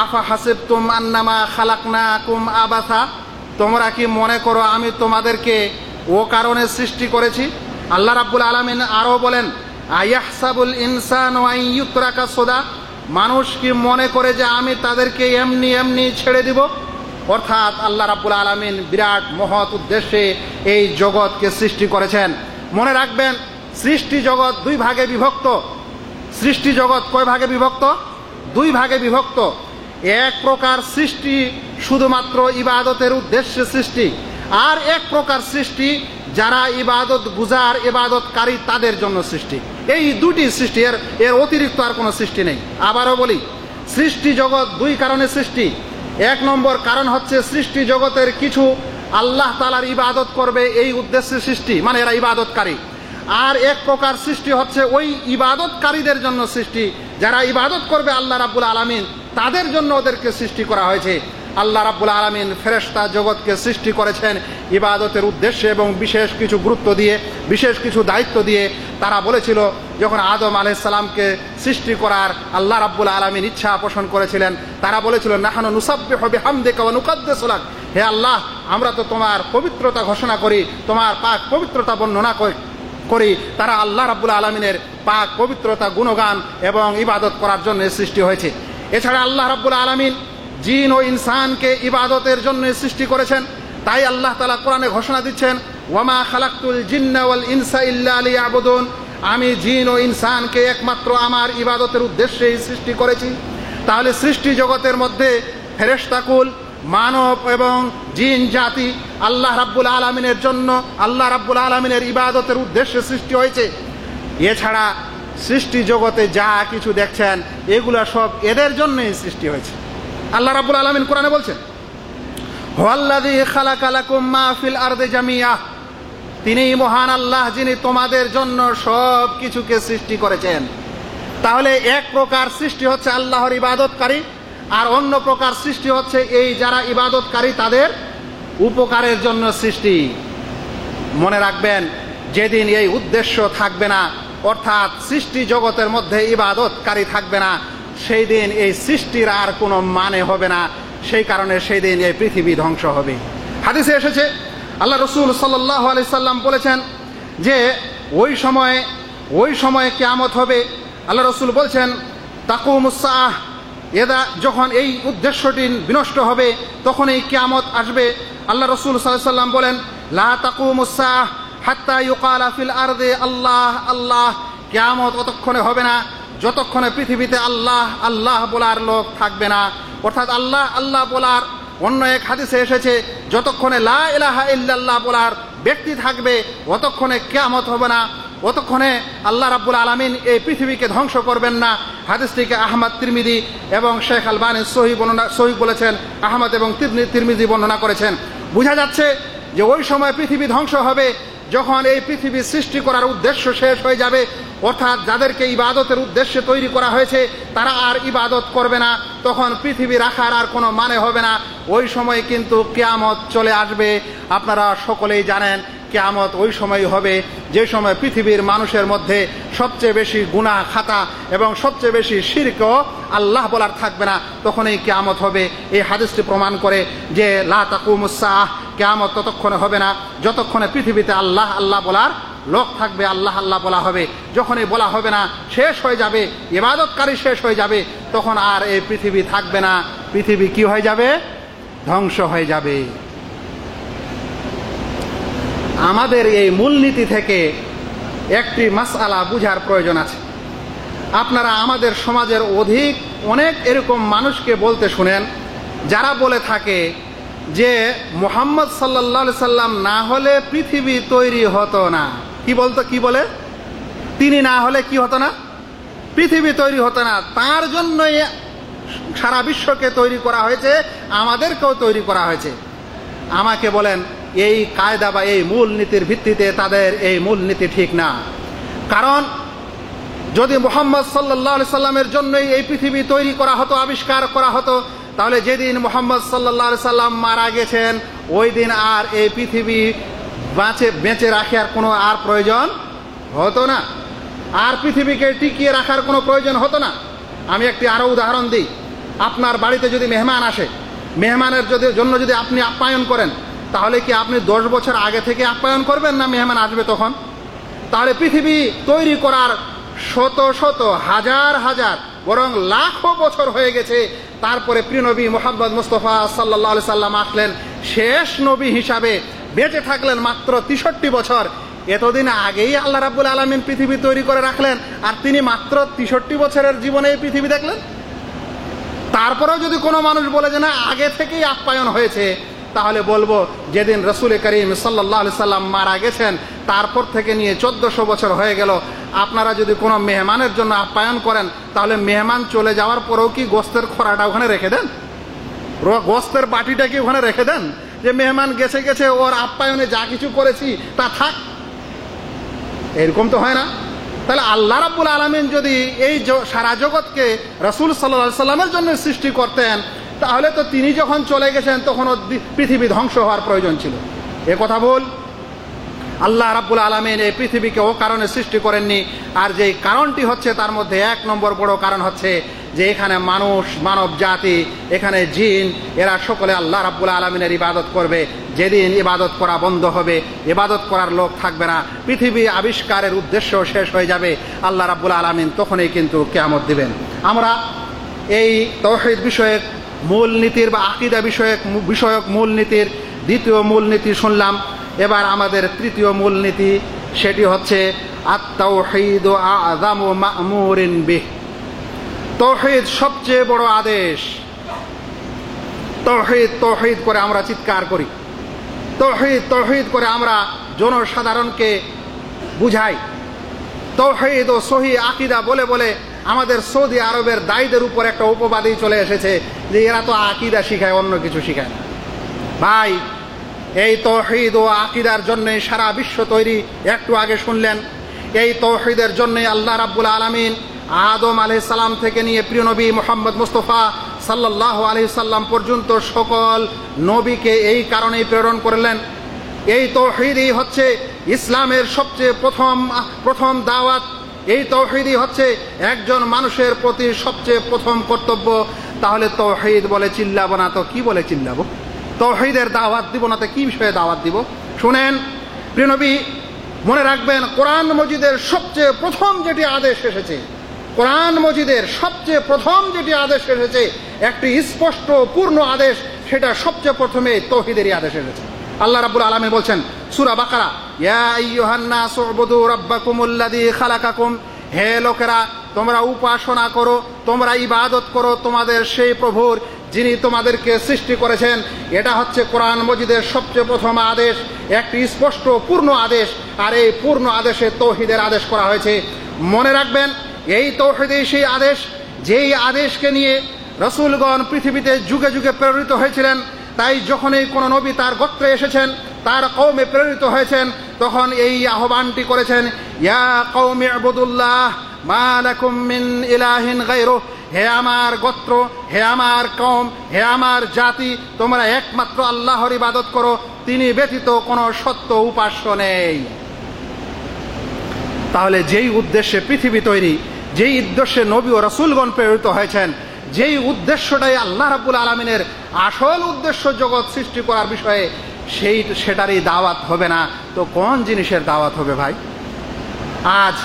আফা হাসিবতুম আন্নামা খালাকনাকুম আবাসা, তোমরা কি মনে করো আমি তোমাদেরকে ও কারণে সৃষ্টি করেছি। আল্লাহ রাব্বুল আলামিন আরো বলেন আয়াহসাবুল ইনসানু আন ইউতরাকা সুদা, মানুষ কি মনে করে যে আমি তাদেরকে এমনি এমনি ছেড়ে দিব। অর্থাৎ আল্লাহ রাব্বুল আলামিন বিরাট মহৎ উদ্দেশ্যে এই জগৎকে সৃষ্টি করেছেন। মনে রাখবেন সৃষ্টি জগৎ দুই ভাগে বিভক্ত। সৃষ্টি জগৎ কয় ভাগে বিভক্ত? দুই ভাগে বিভক্ত। এক প্রকার সৃষ্টি শুধুমাত্র ইবাদতের উদ্দেশ্যে সৃষ্টি, আর এক প্রকার সৃষ্টি যারা ইবাদত গুজার, ইবাদতকারী তাদের জন্য সৃষ্টি। এই দুটি সৃষ্টি, এর অতিরিক্ত আর কোনো সৃষ্টি নেই। আবারও বলি, সৃষ্টি জগৎ দুই কারণে সৃষ্টি। এক নম্বর কারণ হচ্ছে সৃষ্টি জগতের কিছু আল্লাহ তাআলার ইবাদত করবে এই উদ্দেশ্যে সৃষ্টি, মানে এরা ইবাদতকারী। আর এক প্রকার সৃষ্টি হচ্ছে ওই ইবাদতকারীদের জন্য সৃষ্টি, যারা ইবাদত করবে আল্লাহ রাব্বুল আলামিন তাদের জন্য ওদেরকে সৃষ্টি করা হয়েছে। আল্লাহ রাব্বুল আলামিন ফেরেশতা জগৎকে সৃষ্টি করেছেন ইবাদতের উদ্দেশ্যে এবং বিশেষ কিছু গুরুত্ব দিয়ে, বিশেষ কিছু দায়িত্ব দিয়ে। তারা বলেছিল যখন আদম আলাইহিস সালামকে সৃষ্টি করার আল্লাহ রাব্বুল আলামিন ইচ্ছা পোষণ করেছিলেন, তারা বলেছিল নাহনু নুসাব্বিহু বিহামদিকা ওয়া নুকদ্দিসু লাক, হে আল্লাহ আমরা তো তোমার পবিত্রতা ঘোষণা করি, তোমার পাক পবিত্রতা বর্ণনা করি। তারা আল্লাহ রাব্বুল আলামিনের পাক পবিত্রতা গুণগান এবং ইবাদত করার জন্য সৃষ্টি হয়েছে। এছাড়া আল্লাহ রাব্বুল আলামিন জিন ও ইনসানকে ইবাদতের জন্য সৃষ্টি করেছেন। তাই আল্লাহ তাআলা কোরআনে ঘোষণা দিচ্ছেন ওয়ামা খালাকতুল জিন্না ওয়াল ইনসা ইল্লা লিয়াবুদুন, আমি জিন ও ইনসানকে একমাত্র আমার ইবাদতের উদ্দেশ্যেই সৃষ্টি করেছি। তাহলে সৃষ্টি জগতের মধ্যে ফেরেশতাকুল, মানব এবং জিন জাতি আল্লাহ রাব্বুল আলামিনের জন্য, আল্লাহ রাব্বুল আলামিনের ইবাদতের উদ্দেশ্যে সৃষ্টি হয়েছে। এছাড়া সৃষ্টি জগতে যা কিছু দেখছেন এগুলো সব এদের জন্যই সৃষ্টি হয়েছে। আল্লাহ রাব্বুল আলামিন কোরআনে বলছেন হুয়াল্লাযী খালাকা লাকুম মা ফিল আরদি জামিআ, তিনিই মহান আল্লাহ যিনি তোমাদের জন্য সব কিছুকে সৃষ্টি করেছেন। তাহলে এক প্রকার সৃষ্টি হচ্ছে আল্লাহর ইবাদতকারী, আর অন্য প্রকার সৃষ্টি হচ্ছে এই যারা ইবাদতকারী তাদের উপকারের জন্য সৃষ্টি। মনে রাখবেন যেদিন এই উদ্দেশ্য থাকবে না, অর্থাৎ সৃষ্টি জগতের মধ্যে ইবাদতকারী থাকবে না, সেই দিন এই সৃষ্টির আর কোনো মানে হবে না। সেই কারণে সেই দিন এই পৃথিবী ধ্বংস হবে। হাদিসে এসেছে আল্লাহ রাসূল সাল্লাল্লাহু আলাইহি সাল্লাম বলেছেন যে ওই সময়ে কিয়ামত হবে। আল্লাহ রাসূল বলছেন তাকুমুস সাআহ, এদা যখন এই উদ্দেশ্যটি বিনষ্ট হবে তখন এই কিয়ামত আসবে। আল্লাহ রাসূল সাল্লাল্লাহু আলাইহি সাল্লাম বলেন লা তাকুমুস সাআহ হাত্তা ইউকালা ফিল আরদি আল্লাহ আল্লাহ, কিয়ামত ততক্ষণে হবে না যতক্ষণে পৃথিবীতে আল্লাহ আল্লাহ বলার লোক থাকবে না। অর্থাৎ আল্লাহ আল্লাহ বলার অন্য এক হাদিসে এসেছে যতক্ষণে লা ইলাহা ইল্লাল্লাহ বলার ব্যক্তি থাকবে অতক্ষণে কিয়ামত হবে না, অতক্ষণে আল্লাহ রাব্বুল আলামিন এই পৃথিবীকে ধ্বংস করবেন না। হাদিসটিকে আহমদ, তিরমিজি এবং শেখ আলবানী সহিহ বলেছেন, আহমদ এবং তিরমিজি বর্ণনা করেছেন। বোঝা যাচ্ছে যে ওই সময় পৃথিবী ধ্বংস হবে যখন এই পৃথিবী সৃষ্টি করার উদ্দেশ্য শেষ হয়ে যাবে, অর্থাৎ যাদেরকে ইবাদতের উদ্দেশ্যে তৈরি করা হয়েছে তারা আর ইবাদত করবে না, তখন পৃথিবী রাখার আর কোনো মানে হবে না। ওই সময় কিন্তু কিয়ামত চলে আসবে। আপনারা সকলেই জানেন কিয়ামত ওই সময় হবে যে সময় পৃথিবীর মানুষের মধ্যে সবচেয়ে বেশি গুনাহ খাতা এবং সবচেয়ে বেশি শিরকও আল্লাহ বলার থাকবে না, তখনই কিয়ামত হবে। এই হাদিসটি প্রমাণ করে যে লা তাকুমুস সাআহ, কিয়ামত ততক্ষণে হবে না যতক্ষণে পৃথিবীতে আল্লাহ আল্লাহ বলার লোক থাকবে, আল্লাহ আল্লাহ বলা হবে। যখনই বলা হবে না, শেষ হয়ে যাবে, ইবাদতকারী শেষ হয়ে যাবে, তখন আর এই পৃথিবী থাকবে না। পৃথিবী কি হয়ে যাবে? ধ্বংস হয়ে যাবে। আমাদের এই মূলনীতি থেকে একটি মাসআলা বুঝার প্রয়োজন আছে। আপনারা আমাদের সমাজের অনেক এরকম মানুষকে বলতে শুনেন যারা বলে থাকে যে মুহাম্মদ সাল্লাল্লাহু আলাইহি সাল্লাম না হলে পৃথিবী তৈরি হতো না। কি বলে? তিনি না হলে কি হতো না? পৃথিবী তৈরি হতো না। তার জন্যই সারা বিশ্বকে তৈরি করা হয়েছে, আমাদেরকেও তৈরি করা হয়েছে। আমাকে বলেন এই কায়দা বা এই মূলনীতির ভিত্তিতে তাদের এই মূলনীতি ঠিক না। কারণ যদি মুহাম্মদ সাল্লাল্লাহু আলাইহি সাল্লামের জন্যই এই পৃথিবী তৈরি করা হতো, আবিষ্কার করা হতো, তাহলে যেদিন মুহাম্মদ সাল্লাল্লাহু আলাইহি সাল্লাম মারা গেছেন ওই দিন আর এই পৃথিবী বেঁচে রাখার কোনো আর প্রয়োজন হতো না, আর পৃথিবীকে টিকিয়ে রাখার কোনো প্রয়োজন হতো না। আমি একটি আরো উদাহরণ দিই। আপনার বাড়িতে যদি মেহমান আসে, মেহমানের জন্য যদি আপনি আপ্যায়ন করেন, তাহলে কি আপনি 10 বছর আগে থেকে আপ্যায়ন করবেন না মেহমান আসবে তখন? তাহলে পৃথিবী তৈরি করার শত শত হাজার হাজার বরং লাখো বছর হয়ে গেছে, তারপরে প্রিয় নবী মুহাম্মদ মুস্তাফা সাল্লাল্লাহু আলাইহি সাল্লাম আসলেন, শেষ নবী হিসাবে বেঁচে থাকলেন মাত্র 63 বছর। এতদিন আগেই আল্লাহ রাব্বুল আলামিন পৃথিবী তৈরি করে রাখলেন, আর তিনি মাত্র 63 বছরের জীবনে এই পৃথিবী দেখলেন। তারপরেও যদি কোনো মানুষ বলে যে না আগে থেকেই আপ্যায়ন হয়েছে, তাহলে বলবো যেদিন রাসূল করিম সাল্লাল্লাহু আলাইহি সাল্লাম মারা গেছেন তারপর থেকে নিয়ে 1400 বছর হয়ে গেল। আপনারা যদি কোনো মেহমানের জন্য আপ্যায়ন করেন, তাহলে মেহমান চলে যাওয়ার পরেও কি গোস্তের খোরাটা ওখানে রেখে দেন? গোস্তের বাটিটা কি ওখানে রেখে দেন যে মেহমান গেছে ওর আপ্যায়নে যা কিছু করেছি তা থাক? এরকম তো হয় না। তাহলে আল্লাহ রাব্বুল আলামিন যদি এই সারা জগৎকে রাসূল সাল্লাল্লাহু আলাইহি সাল্লামের জন্য সৃষ্টি করতেন, তাহলে তো তিনি যখন চলে গেছেন তখন পৃথিবী ধ্বংস হওয়ার প্রয়োজন ছিল। এ কথা ভুল। আল্লাহ রাব্বুল আলামিন এই পৃথিবীকে ও কারণে সৃষ্টি করেননি। আর যেই কারণটি হচ্ছে তার মধ্যে 1 নম্বর বড় কারণ হচ্ছে যে এখানে মানুষ, মানব জাতি, এখানে জিন, এরা সকলে আল্লাহ রাব্বুল আলামিনের ইবাদত করবে। যেদিন ইবাদত করা বন্ধ হবে, ইবাদত করার লোক থাকবে না, পৃথিবী আবিষ্কারের উদ্দেশ্য শেষ হয়ে যাবে, আল্লাহ রাব্বুল আলামিন তখনই কিন্তু কিয়ামত দিবেন। আমরা এই তাওহীদ বিষয়ক মূলনীতির বা আকীদা বিষয়ক মূলনীতির দ্বিতীয় মূলনীতি শুনলাম। এবার আমাদের তৃতীয় মূলনীতি, সেটি হচ্ছে আত-তাওহীদু আ'যামু মা'মুরিন বিহ। তাওহীদ সবচেয়ে বড় আদেশ। তাওহীদ তাওহীদ করে আমরা চিৎকার করি, তাওহীদ তাওহীদ করে আমরা জনসাধারণকে বুঝাই। তাওহীদ ও সহিহ আকীদা বলে বলে আমাদের সৌদি আরবের দায়ীদের উপর একটা উপবাদই চলে এসেছে যে এরা তো আকীদা শিখায়, অন্য কিছু শিখায় না। ভাই, এই তাওহীদ ও আকীদার জন্যই সারা বিশ্ব তৈরি। একটু আগে শুনলেন, এই তাওহীদের জন্যই আল্লাহ রাব্বুল আলামিন আদম আলাইহিস সালাম থেকে নিয়ে প্রিয় নবী মুহাম্মদ মুস্তাফা সাল্লাল্লাহু আলাইহি সাল্লাম পর্যন্ত সকল নবীকে এই কারণেই প্রেরণ করলেন। এই তাওহীদই হচ্ছে ইসলামের সবচেয়ে প্রথম দাওয়াত। এই তাওহীদই হচ্ছে একজন মানুষের প্রতি সবচেয়ে প্রথম কর্তব্য। তাহলে তাওহীদ বলে চিল্লাবো না তো কি বলে চিল্লাবো? তাওহীদের দাওয়াত দিব না তো কি বিষয়ে দাওয়াত দিব? শুনেন প্রিয় নবী, মনে রাখবেন, কোরআন মজিদের সবচেয়ে প্রথম যেটি আদেশ এসেছে, কোরআন মজিদের সবচেয়ে প্রথম যেটি আদেশ এসেছে, একটি স্পষ্ট পূর্ণ আদেশ, সেটা সবচেয়ে প্রথমে তাওহীদেরই আদেশ এসেছে। আল্লাহ রাব্বুল আলামিন বলছেন সূরা বাকারা, ইয়া আইয়ুহান নাসু উবুদু রাব্বাকুমুল্লাযী খালাকাকুম, হে লোকেরা তোমরা উপাসনা করো, তোমরা ইবাদত করো তোমাদের সেই প্রভুর যিনি তোমাদেরকে সৃষ্টি করেছেন। এটা হচ্ছে কোরআন মজিদের সবচেয়ে প্রথম আদেশ, একটি স্পষ্ট পূর্ণ আদেশ। আর এই পূর্ণ আদেশে তাওহীদের আদেশ করা হয়েছে। মনে রাখবেন, এই তাওহীদই সেই আদেশ যেই আদেশকে নিয়ে রাসূলগণ পৃথিবীতে যুগে যুগে প্রেরিত হয়েছিলেন। তাই যখনই কোনো নবী তার গোত্রে এসেছেন, তার কওমে প্রেরিত হয়েছেন, তখন এই আহ্বানটি করেছেন, ইয়া কওমি ইবুদুল্লাহ মা লাকুম মিন ইলাহিন গায়রুহ, হে আমার গোত্র, হে আমার কওম, হে আমার জাতি, তোমরা একমাত্র আল্লাহর ইবাদত করো, তিনি ব্যতীত কোনো সত্য উপাস্য নেই। তাহলে যেই উদ্দেশ্যে পৃথিবী তৈরি, যেই উদ্দেশ্যে নবী ও রাসূলগণ প্রেরিত হয়েছেন, যেই উদ্দেশ্যটাই আল্লাহ রাব্বুল আলামিনের আসল উদ্দেশ্য জগৎ সৃষ্টি করার বিষয়ে, সেটারই দাওয়াত হবে না তো কোন জিনিসের দাওয়াত হবে ভাই? আজ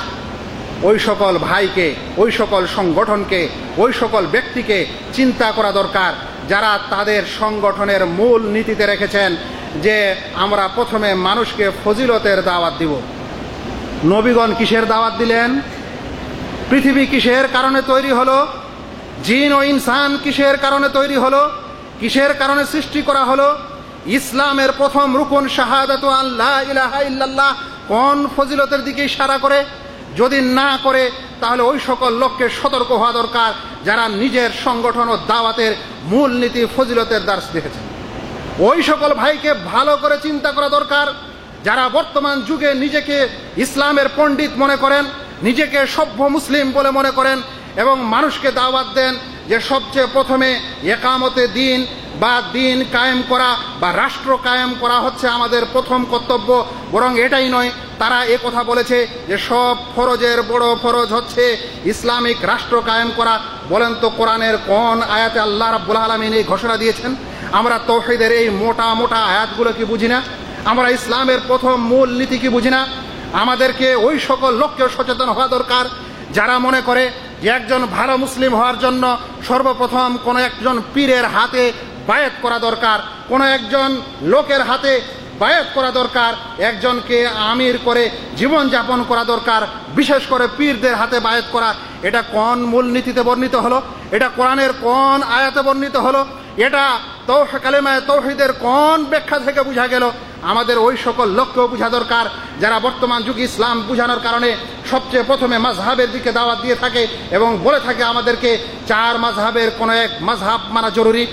ওই সকল ভাইকে, ওই সকল সংগঠনকে, ওই সকল ব্যক্তিকে চিন্তা করা দরকার যারা তাদের সংগঠনের মূল নীতিতে রেখেছেন যে আমরা প্রথমে মানুষকে ফজিলতের দাওয়াত দিব। নবীগণ কিসের দাওয়াত দিলেন? পৃথিবী কিসের কারণে তৈরি হলো? জিন ও ইনসান কিসের কারণে তৈরি হলো? কিসের কারণে সৃষ্টি করা হলো? ইসলামের প্রথম রুকন শাহাদাতু আল্লা ইলাহা ইল্লাল্লাহ কোন ফজিলতের দিকে ইশারা করে? যদি না করে তাহলে ওই সকল লোককে সতর্ক হওয়া দরকার যারা নিজের সংগঠন ও দাওয়াতের মূল নীতি ফজিলতের দার্স দেখেছেন। ওই সকল ভাইকে ভালো করে চিন্তা করা দরকার যারা বর্তমান যুগে নিজেকে ইসলামের পণ্ডিত মনে করেন, নিজেকে সভ্য মুসলিম বলে মনে করেন এবং মানুষকে দাওয়াত দেন যে সবচেয়ে প্রথমে একামতে দিন বা দিন কায়েম করা বা রাষ্ট্র কায়েম করা হচ্ছে আমাদের প্রথম কর্তব্য। বরং এটাই নয়, তারা এ কথা বলেছে যে সব ফরজের বড় ফরজ হচ্ছে ইসলামিক রাষ্ট্র কায়েম করা। বলেন তো কোরআনের কোন আয়াতে আল্লাহ রাব্বুল আলামিন এই ঘোষণা দিয়েছেন? আমরা তাওহীদের এই মোটা মোটা আয়াতগুলো কি বুঝি না? আমরা ইসলামের প্রথম মূল নীতি কি বুঝি না? আমাদেরকে ওই সকল লোককে সচেতন হওয়া দরকার যারা মনে করে যে একজন ভালো মুসলিম হওয়ার জন্য সর্বপ্রথম কোনো একজন পীরের হাতে বায়াত করা দরকার, কোনো একজন লোকের হাতে বায়াত করা দরকার, একজনকে আমির করে জীবনযাপন করা দরকার, বিশেষ করে পীরদের হাতে বায়াত করা। এটা কোন মূলনীতিতে বর্ণিত হলো? এটা কোরআনের কোন আয়াতে বর্ণিত হলো? এটা কালেমায়ে তাওহীদের কোন ব্যাখ্যা থেকে বোঝা গেল? আমাদের ওই সকল লোককেও বোঝা দরকার যারা বর্তমান যুগে ইসলাম বোঝানোর কারণে সবচেয়ে প্রথমে মাযহাবের দিকে দাওয়াত দিয়ে থাকে এবং বলে থাকে আমাদেরকে 4 মাযহাবের কোনো এক মাযহাব মানা জরুরি।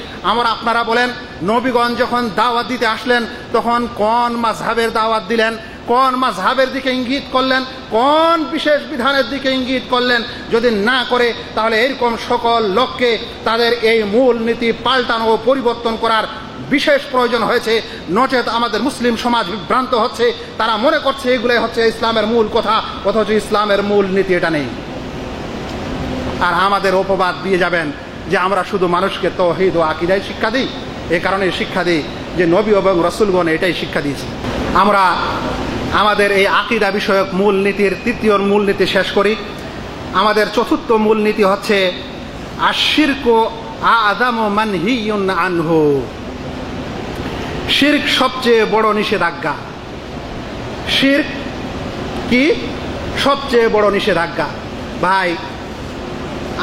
আপনারা বলেন, নবীগণ যখন দাওয়াত দিতে আসলেন তখন কোন মাযহাবের দাওয়াত দিলেন? কোন মাযহাবের দিকে ইঙ্গিত করলেন? কোন বিশেষ বিধানের দিকে ইঙ্গিত করলেন? যদি না করে তাহলে এরকম সকল লোককে তাদের এই মূল নীতি পাল্টানো ও পরিবর্তন করার বিশেষ প্রয়োজন হয়েছে, নচেত আমাদের মুসলিম সমাজ বিভ্রান্ত হচ্ছে। তারা মনে করছে এগুলোই হচ্ছে ইসলামের মূল কথা, অথচ ইসলামের মূল নীতি এটা নেই। আর আমাদের অপবাদ দিয়ে যাবেন যে আমরা শুধু মানুষকে তাওহীদ ও আকীদায় শিক্ষা দিই। এই কারণে শিক্ষা দিই যে নবী এবং রাসূলগণ এটাই শিক্ষা দিয়েছে। আমরা আমাদের এই আকীদা বিষয়ক মূলনীতির তৃতীয় মূলনীতি শেষ করি। আমাদের চতুর্থ মূলনীতি হচ্ছে আশিরকু আযামু মানহিয়ুন আনহু। শিরক সবচেয়ে বড় নিষেধাজ্ঞা। শিরক কি? সবচেয়ে বড় নিষেধাজ্ঞা। ভাই,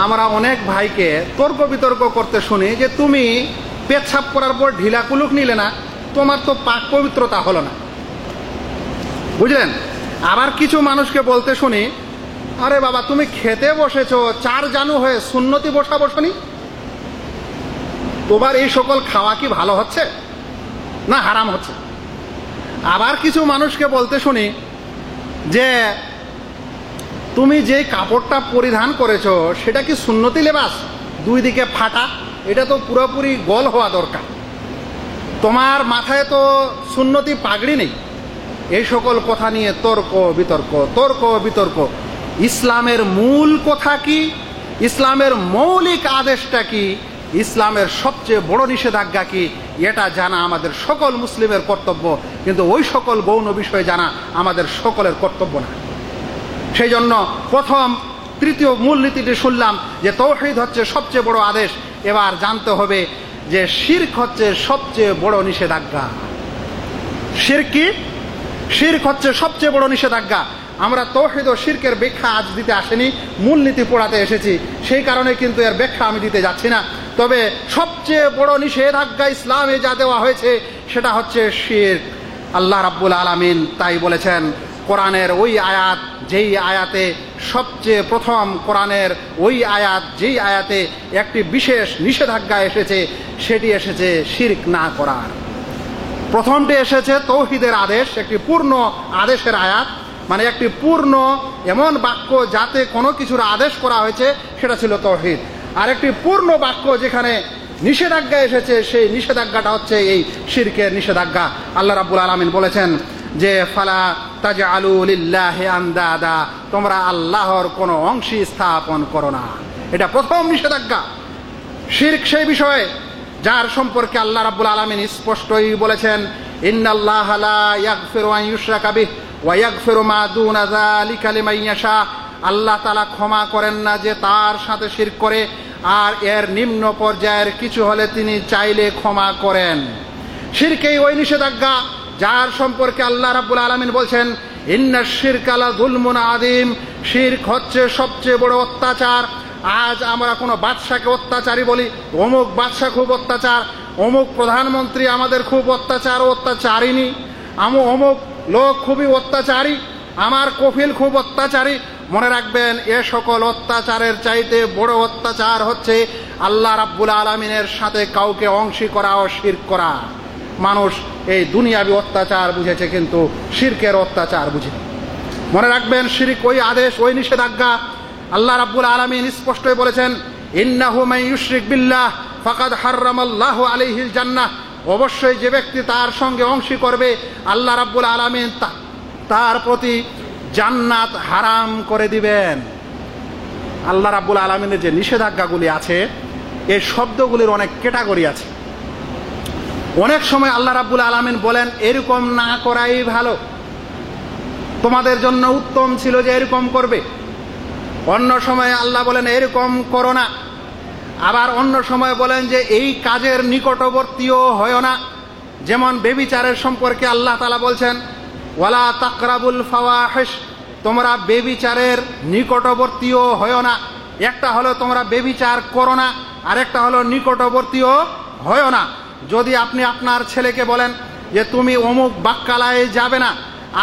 আমরা অনেক ভাইকে তর্ক বিতর্ক করতে শুনি যে তুমি পেচ্ছাপ করার পর ঢিলা কুলুক নিলে না, তোমার তো পাক পবিত্রতা হলো না। বুঝলেন? আবার কিছু মানুষকে বলতে শুনি, আরে বাবা তুমি খেতে বসেছো, 4 জানু হয়ে সুন্নতি বসা বসনি, তোমার এই সকল খাওয়া কি ভালো হচ্ছে না হারাম হচ্ছে? আবার কিছু মানুষকে বলতে শুনি যে তুমি যে কাপড়টা পরিধান করেছো সেটা কি সুন্নতি লেবাস, 2 দিকে ফাটা, এটা তো পুরোপুরি গোল হওয়া দরকার, তোমার মাথায় তো সুন্নতি পাগড়ি নেই। এই সকল কথা নিয়ে তর্ক বিতর্ক। ইসলামের মূল কথা কি? ইসলামের মৌলিক আদেশটা কি? ইসলামের সবচেয়ে বড় নিষেধাজ্ঞা কি? এটা জানা আমাদের সকল মুসলিমের কর্তব্য, কিন্তু ওই সকল গৌণ বিষয় জানা আমাদের সকলের কর্তব্য না। সেই জন্য প্রথম তৃতীয় মূলনীতিটি শুনলাম যে তাওহীদ হচ্ছে সবচেয়ে বড় আদেশ। এবার জানতে হবে যে শিরক হচ্ছে সবচেয়ে বড় নিষেধাজ্ঞা। শিরক কি? শিরক হচ্ছে সবচেয়ে বড় নিষেধাজ্ঞা। আমরা তাওহীদ ও শিরকের ব্যাখ্যা আজ দিতে আসেনি, মূলনীতি পড়াতে এসেছি, সেই কারণে কিন্তু এর ব্যাখ্যা আমি দিতে যাচ্ছি না। তবে সবচেয়ে বড় নিষেধাজ্ঞা ইসলামে যা দেওয়া হয়েছে সেটা হচ্ছে শিরক। আল্লাহ রাব্বুল আলামিন তাই বলেছেন কোরআনের ওই আয়াত, যেই আয়াতে সবচেয়ে প্রথম কোরআনের ওই আয়াত, যেই আয়াতে একটি বিশেষ নিষেধাজ্ঞা এসেছে, সেটি এসেছে শিরক না করার। প্রথমটি এসেছে তাওহীদের আদেশ, একটি পূর্ণ আদেশের আয়াত, মানে একটি পূর্ণ এমন বাক্য যাতে কোনো কিছুর আদেশ করা হয়েছে সেটা ছিল তাওহীদ। আর একটি পূর্ণ বাক্য যেখানে নিষেধাজ্ঞা এসেছে, সেই নিষেধাজ্ঞাটা হচ্ছে এই শিরকের নিষেধাজ্ঞা। আল্লাহ রাব্বুল আলামিন বলেছেন যে ফালা তাজআলু লিল্লাহি আনদাদা, তোমরা আল্লাহর কোনো অংশী স্থাপন করো না। এটা প্রথম নিষেধাজ্ঞা। শিরক সেই বিষয়ে যার সম্পর্কে আল্লাহ রাব্বুল আলামিন স্পষ্টই বলেছেন ইন্নাল্লাহা লা ইয়াগফিরু আন ইউশরাকা বিহি ওয়া ইয়াগফিরু মা দুনা যালিকা লিমান ইয়াশা। আল্লাহ তাআলা ক্ষমা করেন না যে তার সাথে শিরক করে, আর এর নিম্ন পর্যায়ের কিছু হলে তিনি চাইলে ক্ষমা করেন। শিরকেই ওই নিষেধাজ্ঞা যার সম্পর্কে আল্লাহ রাব্বুল আলামিন বলছেন ইন্নাশ শিরকা লা যুলমুন আযীম। শিরক হচ্ছে সবচেয়ে বড় অত্যাচার। আজ আমরা কোনো বাদশাকে অত্যাচারী বলি, অমুক বাদশা খুব অত্যাচার, অমুক প্রধানমন্ত্রী আমাদের খুব অত্যাচার ও অত্যাচারিণী, অমুক লোক খুবই অত্যাচারী, আমার কফিল খুব অত্যাচারী। মনে রাখবেন, এ সকল অত্যাচারের চাইতে বড় অত্যাচার হচ্ছে আল্লাহ রাব্বুল আলামিনের সাথে কাউকে অংশী করা ও শিরক করা। মানুষ এই দুনিয়াবি অত্যাচার বুঝেছে, কিন্তু শিরকের অত্যাচার বুঝেনি। মনে রাখবেন, শিরক ওই আদেশ, ওই নিষেধাজ্ঞা। আল্লাহ রাব্বুল আলামিন স্পষ্টই বলেছেন ইন্নাহু মান ইউশরিক বিল্লাহ ফাকাদ হাররামাল্লাহু আলাইহিল জান্নাহ। অবশ্যই যে ব্যক্তি তার সঙ্গে অংশী করবে, আল্লাহ রাব্বুল আলামিন তার প্রতি জান্নাত হারাম করে দিবেন। আল্লাহ রাব্বুল আলামিনের যে নিষেধাজ্ঞাগুলি আছে, এই শব্দগুলির অনেক ক্যাটাগরি আছে। অনেক সময় আল্লাহ রাব্বুল আলামিন বলেন এরকম না করাই ভালো, তোমাদের জন্য উত্তম ছিল যে এরকম করবে। অন্য সময় আল্লাহ বলেন এরকম করো না। আবার অন্য সময় বলেন যে এই কাজের নিকটবর্তীও হয় না। যেমন বেবিচারের সম্পর্কে আল্লাহ তাআলা বলছেন ওয়ালা তাকরাবুল ফাওয়াহিশ, তোমরা বেবিচারের নিকটবর্তীও হয় না। একটা হলো তোমরা বেবিচার করো না, আরেকটা হলো নিকটবর্তীও হয় না। যদি আপনি আপনার ছেলেকে বলেন যে তুমি অমুক বাক্কালায় যাবে না,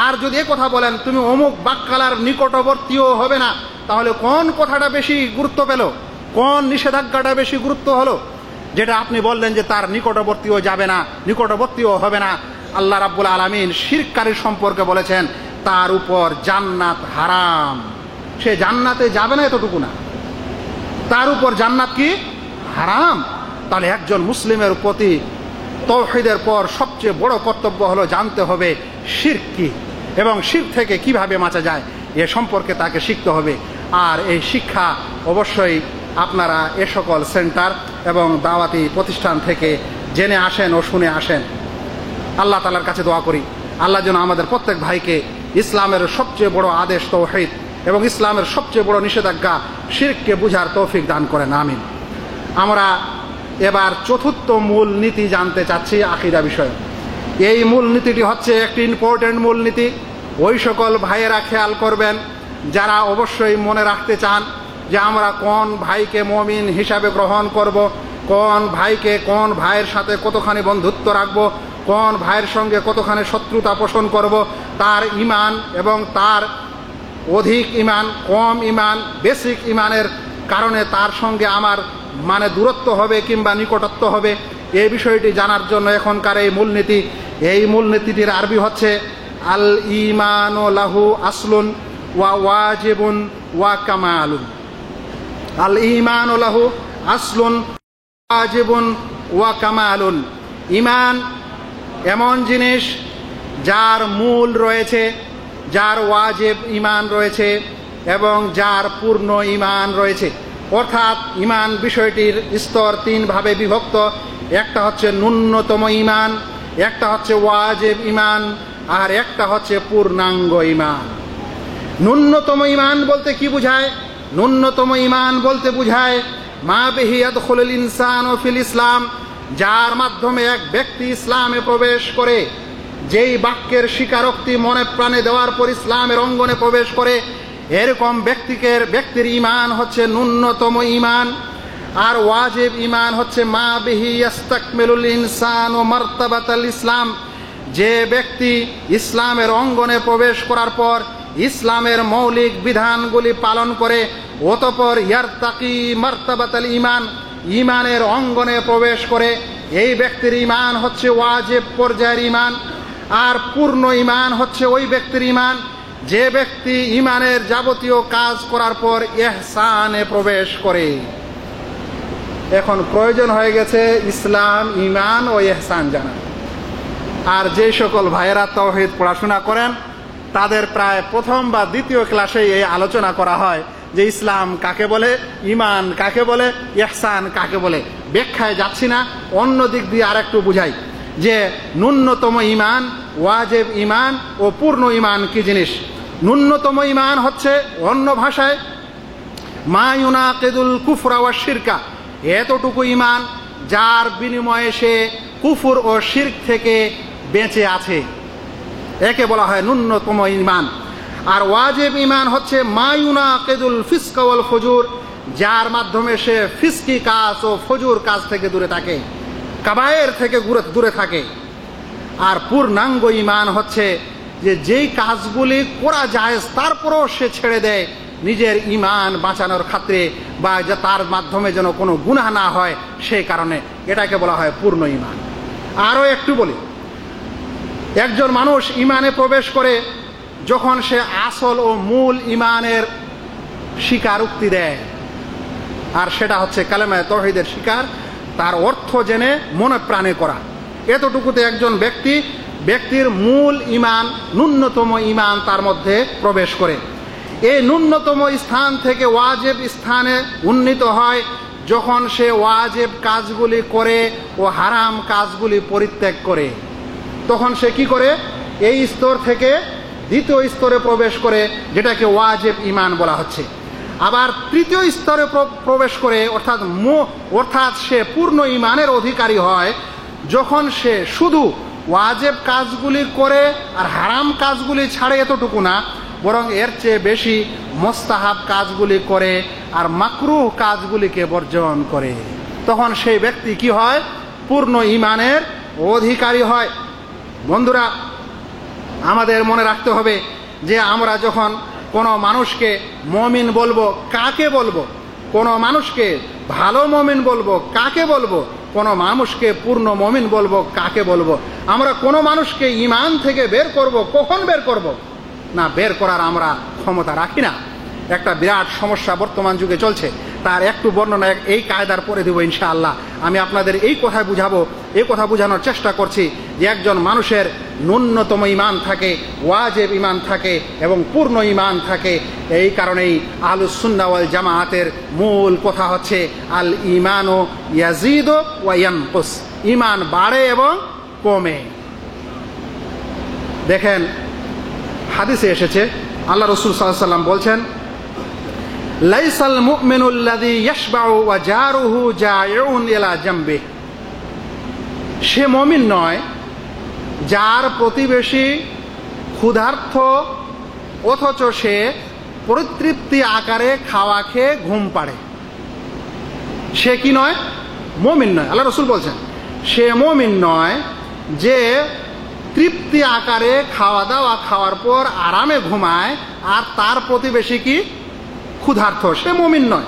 আর যদি এ কথা বলেন তুমি অমুক বাক্কালার নিকটবর্তীও হবে না, তাহলে কোন কথাটা বেশি গুরুত্ব পেল? কোন নিষেধাজ্ঞাটা বেশি গুরুত্ব হলো? যেটা আপনি বললেন যে তার নিকটবর্তীও যাবে না, নিকটবর্তীও হবে না। আল্লাহ রাব্বুল আলামিন শিরককারীর সম্পর্কে বলেছেন তার উপর জান্নাত হারাম। সে জান্নাতে যাবে না এতটুকু না, তার উপর জান্নাত কি হারাম। তাহলে একজন মুসলিমের প্রতি তাওহীদের পর সবচেয়ে বড় কর্তব্য হলো জানতে হবে শিরক কি এবং শিরক থেকে কিভাবে বাঁচা যায় এ সম্পর্কে তাকে শিখতে হবে। আর এই শিক্ষা অবশ্যই আপনারা এ সকল সেন্টার এবং দাওয়াতি প্রতিষ্ঠান থেকে জেনে আসেন ও শুনে আসেন। আল্লাহ তাআলার কাছে দোয়া করি আল্লাহ যেন আমাদের প্রত্যেক ভাইকে ইসলামের সবচেয়ে বড় আদেশ তাওহীদ এবং ইসলামের সবচেয়ে বড় নিষেধাজ্ঞা শিরককে বুঝার তৌফিক দান করেন, আমিন। আমরা এবার চতুর্থ মূল নীতি জানতে চাচ্ছি আকীদা বিষয়ে। এই মূল নীতিটি হচ্ছে একটি ইম্পর্টেন্ট মূল নীতি। ওই সকল ভাইয়েরা খেয়াল করবেন যারা অবশ্যই মনে রাখতে চান যে আমরা কোন ভাইকে মুমিন হিসাবে গ্রহণ করব, কোন ভাইকে কোন ভাইয়ের সাথে কতখানি বন্ধুত্ব রাখব, কোন ভাইয়ের সঙ্গে কতখানি শত্রুতা পোষণ করব, তার ঈমান এবং তার অধিক ঈমান, কম ঈমান, বেসিক ঈমানের কারণে তার সঙ্গে আমার দূরত্ব হবে কিংবা নিকটত্ব হবে, এই বিষয়টি জানার জন্য এখনকার এই মূলনীতি। এই মূলনীতিটির আরবি হচ্ছে আল ঈমানু লাহু আসলুন ওয়া ওয়াজিবুন ওয়া কামালুন। আল ঈমানু লাহু আসলুন ওয়াজিবুন ওয়া কামালুন। ঈমান এমন জিনিস যার মূল রয়েছে, যার ওয়াজিব ঈমান রয়েছে এবং যার পূর্ণ ঈমান রয়েছে। অর্থাৎ ঈমান বিষয়টির স্তর তিনভাবে বিভক্ত। একটা হচ্ছে ন্যূনতম ঈমান, একটা হচ্ছে ওয়াজিব ঈমান, আর একটা হচ্ছে পূর্ণাঙ্গ ঈমান। ন্যূনতম ঈমান বলতে কি বোঝায়? ন্যূনতম ঈমান বলতে বোঝায় মা বিহি ইয়াদখুলুল ইনসানু ফিল ইসলাম, যার মাধ্যমে এক ব্যক্তি ইসলামে প্রবেশ করে, যেই বাক্যের স্বীকারোক্তি মনে প্রাণে দেওয়ার পর ইসলামের অঙ্গনে প্রবেশ করে, এরকম ব্যক্তির ঈমান হচ্ছে ন্যূনতম ঈমান। আর ওয়াজিব ঈমান হচ্ছে মা বিহি ইস্তাকমিলুল ইনসানু মারতাবাতাল ইসলাম, যে ব্যক্তি ইসলামের অঙ্গনে প্রবেশ করার পর ইসলামের মৌলিক বিধানগুলি পালন করে অতঃপর ইয়ারতাকি মারতাবাতাল ঈমান, ঈমানের অঙ্গনে প্রবেশ করে, এই ব্যক্তির ঈমান হচ্ছে ওয়াজিব পর্যায়ের ঈমান। আর পূর্ণ ঈমান হচ্ছে ওই ব্যক্তির ঈমান যে ব্যক্তি ঈমানের যাবতীয় কাজ করার পর ইহসানে প্রবেশ করে। এখন প্রয়োজন হয়ে গেছে ইসলাম, ঈমান ও ইহসান জানা। আর যে সকল ভাইয়েরা তাওহীদ পড়াশোনা করেন তাদের প্রায় প্রথম বা দ্বিতীয় ক্লাসেই এই আলোচনা করা হয় যে ইসলাম কাকে বলে, ঈমান কাকে বলে, ইহসান কাকে বলে। ব্যাখ্যায় যাচ্ছি না, অন্য দিক দিয়ে আরেকটু বুঝাই যে ন্যূনতম ঈমান, ওয়াজিব ঈমান ও পূর্ণ ঈমান কি জিনিস। ন্যূনতম ঈমান হচ্ছে অন্য ভাষায় মা ইউনাকিদুল কুফরা ওয়া শিরকা, এতটুকু ঈমান যার বিনিময়ে সে কুফর ও শিরক থেকে বেঁচে আছে, একে বলা হয় ন্যূনতম ঈমান। আর ওয়াজিব ঈমান হচ্ছে মা ইউনাকিদুল ফিসকা ওয়াল ফুজুর, যার মাধ্যমে সে ফিসকি কাজ ও ফজুর কাজ থেকে দূরে থাকে, কাবায়ের থেকে দূরে থাকে। আর পূর্ণাঙ্গ ঈমান হচ্ছে যে যেই কাজগুলি করা যায় তারপরও সে ছেড়ে দেয় নিজের ঈমান বাঁচানোর খাতিরে, বা যে তার মাধ্যমে যেন কোনো গুনাহ না হয় সেই কারণে, এটাকে বলা হয় পূর্ণ ঈমান। আরও একটু বলি, একজন মানুষ ঈমানে প্রবেশ করে যখন সে আসল ও মূল ঈমানের স্বীকারোক্তি দেয়, আর সেটা হচ্ছে কালেমায়ে তাওহীদের স্বীকার, তার অর্থ জেনে মনে প্রাণে করা, এতটুকুতে একজন ব্যক্তির মূল ঈমান, ন্যূনতম ঈমান তার মধ্যে প্রবেশ করে। এই ন্যূনতম স্থান থেকে ওয়াজিব স্থানে উন্নীত হয় যখন সে ওয়াজিব কাজগুলি করে ও হারাম কাজগুলি পরিত্যাগ করে। তখন সে কি করে? এই স্তর থেকে দ্বিতীয় স্তরে প্রবেশ করে, যেটাকে ওয়াজিব ঈমান বলা হচ্ছে। আবার তৃতীয় স্তরে প্রবেশ করে, অর্থাৎ সে পূর্ণ ঈমানের অধিকারী হয় যখন সে শুধু ওয়াজিব কাজগুলি করে আর হারাম কাজগুলি ছাড়ে, এতটুকু না, বরং এর চেয়ে বেশি মুস্তাহাব কাজগুলি করে আর মাকরুহ কাজগুলিকে বর্জন করে। তখন সেই ব্যক্তি কি হয়? পূর্ণ ঈমানের অধিকারী হয়। বন্ধুরা, আমাদের মনে রাখতে হবে যে আমরা যখন কোনো মানুষকে মুমিন বলবো, কাকে বলবো? কোনো মানুষকে ভালো মুমিন বলবো, কাকে বলবো? কোনো মানুষকে পূর্ণ মুমিন বলবো, কাকে বলবো? আমরা কোনো মানুষকে ঈমান থেকে বের করব, কখন বের করব? না, বের করার আমরা ক্ষমতা রাখি না। একটা বিরাট সমস্যা বর্তমান যুগে চলছে। তার একটু বর্ণনা এই কায়দার পরে দেব ইনশাআল্লাহ। আমি আপনাদের এই কথায় বুঝাবো, এই কথা বোঝানোর চেষ্টা করছি যে একজন মানুষের ন্যূনতম ঈমান থাকে, ওয়াজিব ঈমান থাকে এবং পূর্ণ ঈমান থাকে। এই কারণেই আহলুস সুন্নাহ ওয়াল জামাআতের মূল কথা হচ্ছে আল ঈমানু ইয়াজিদু ওয়া ইয়ানকুস, ঈমান বাড়ে এবং কমে। দেখেন হাদিসে এসেছে, আল্লাহ রাসূল সাল্লাল্লাহু আলাইহি ওয়াসাল্লাম বলছেন, লাইসাল মুমিনুল্লাযী ইয়াশবাউ ওয়া জারুহু জায়উন ইলা জামবিহি, সে মুমিন নয় যার প্রতিবেশী ক্ষুধার্ত অথচ সে পরিতৃপ্তি আকারে খাওয়া খেয়ে ঘুম পাড়ে। সে কি নয়? মুমিন নয়। আল্লাহ রাসূল বলছেন সে মুমিন নয় যে তৃপ্তি আকারে খাওয়া দাওয়া খাওয়ার পর আরামে ঘুমায় আর তার প্রতিবেশী কি ক্ষুধার্ত, সে মুমিন নয়।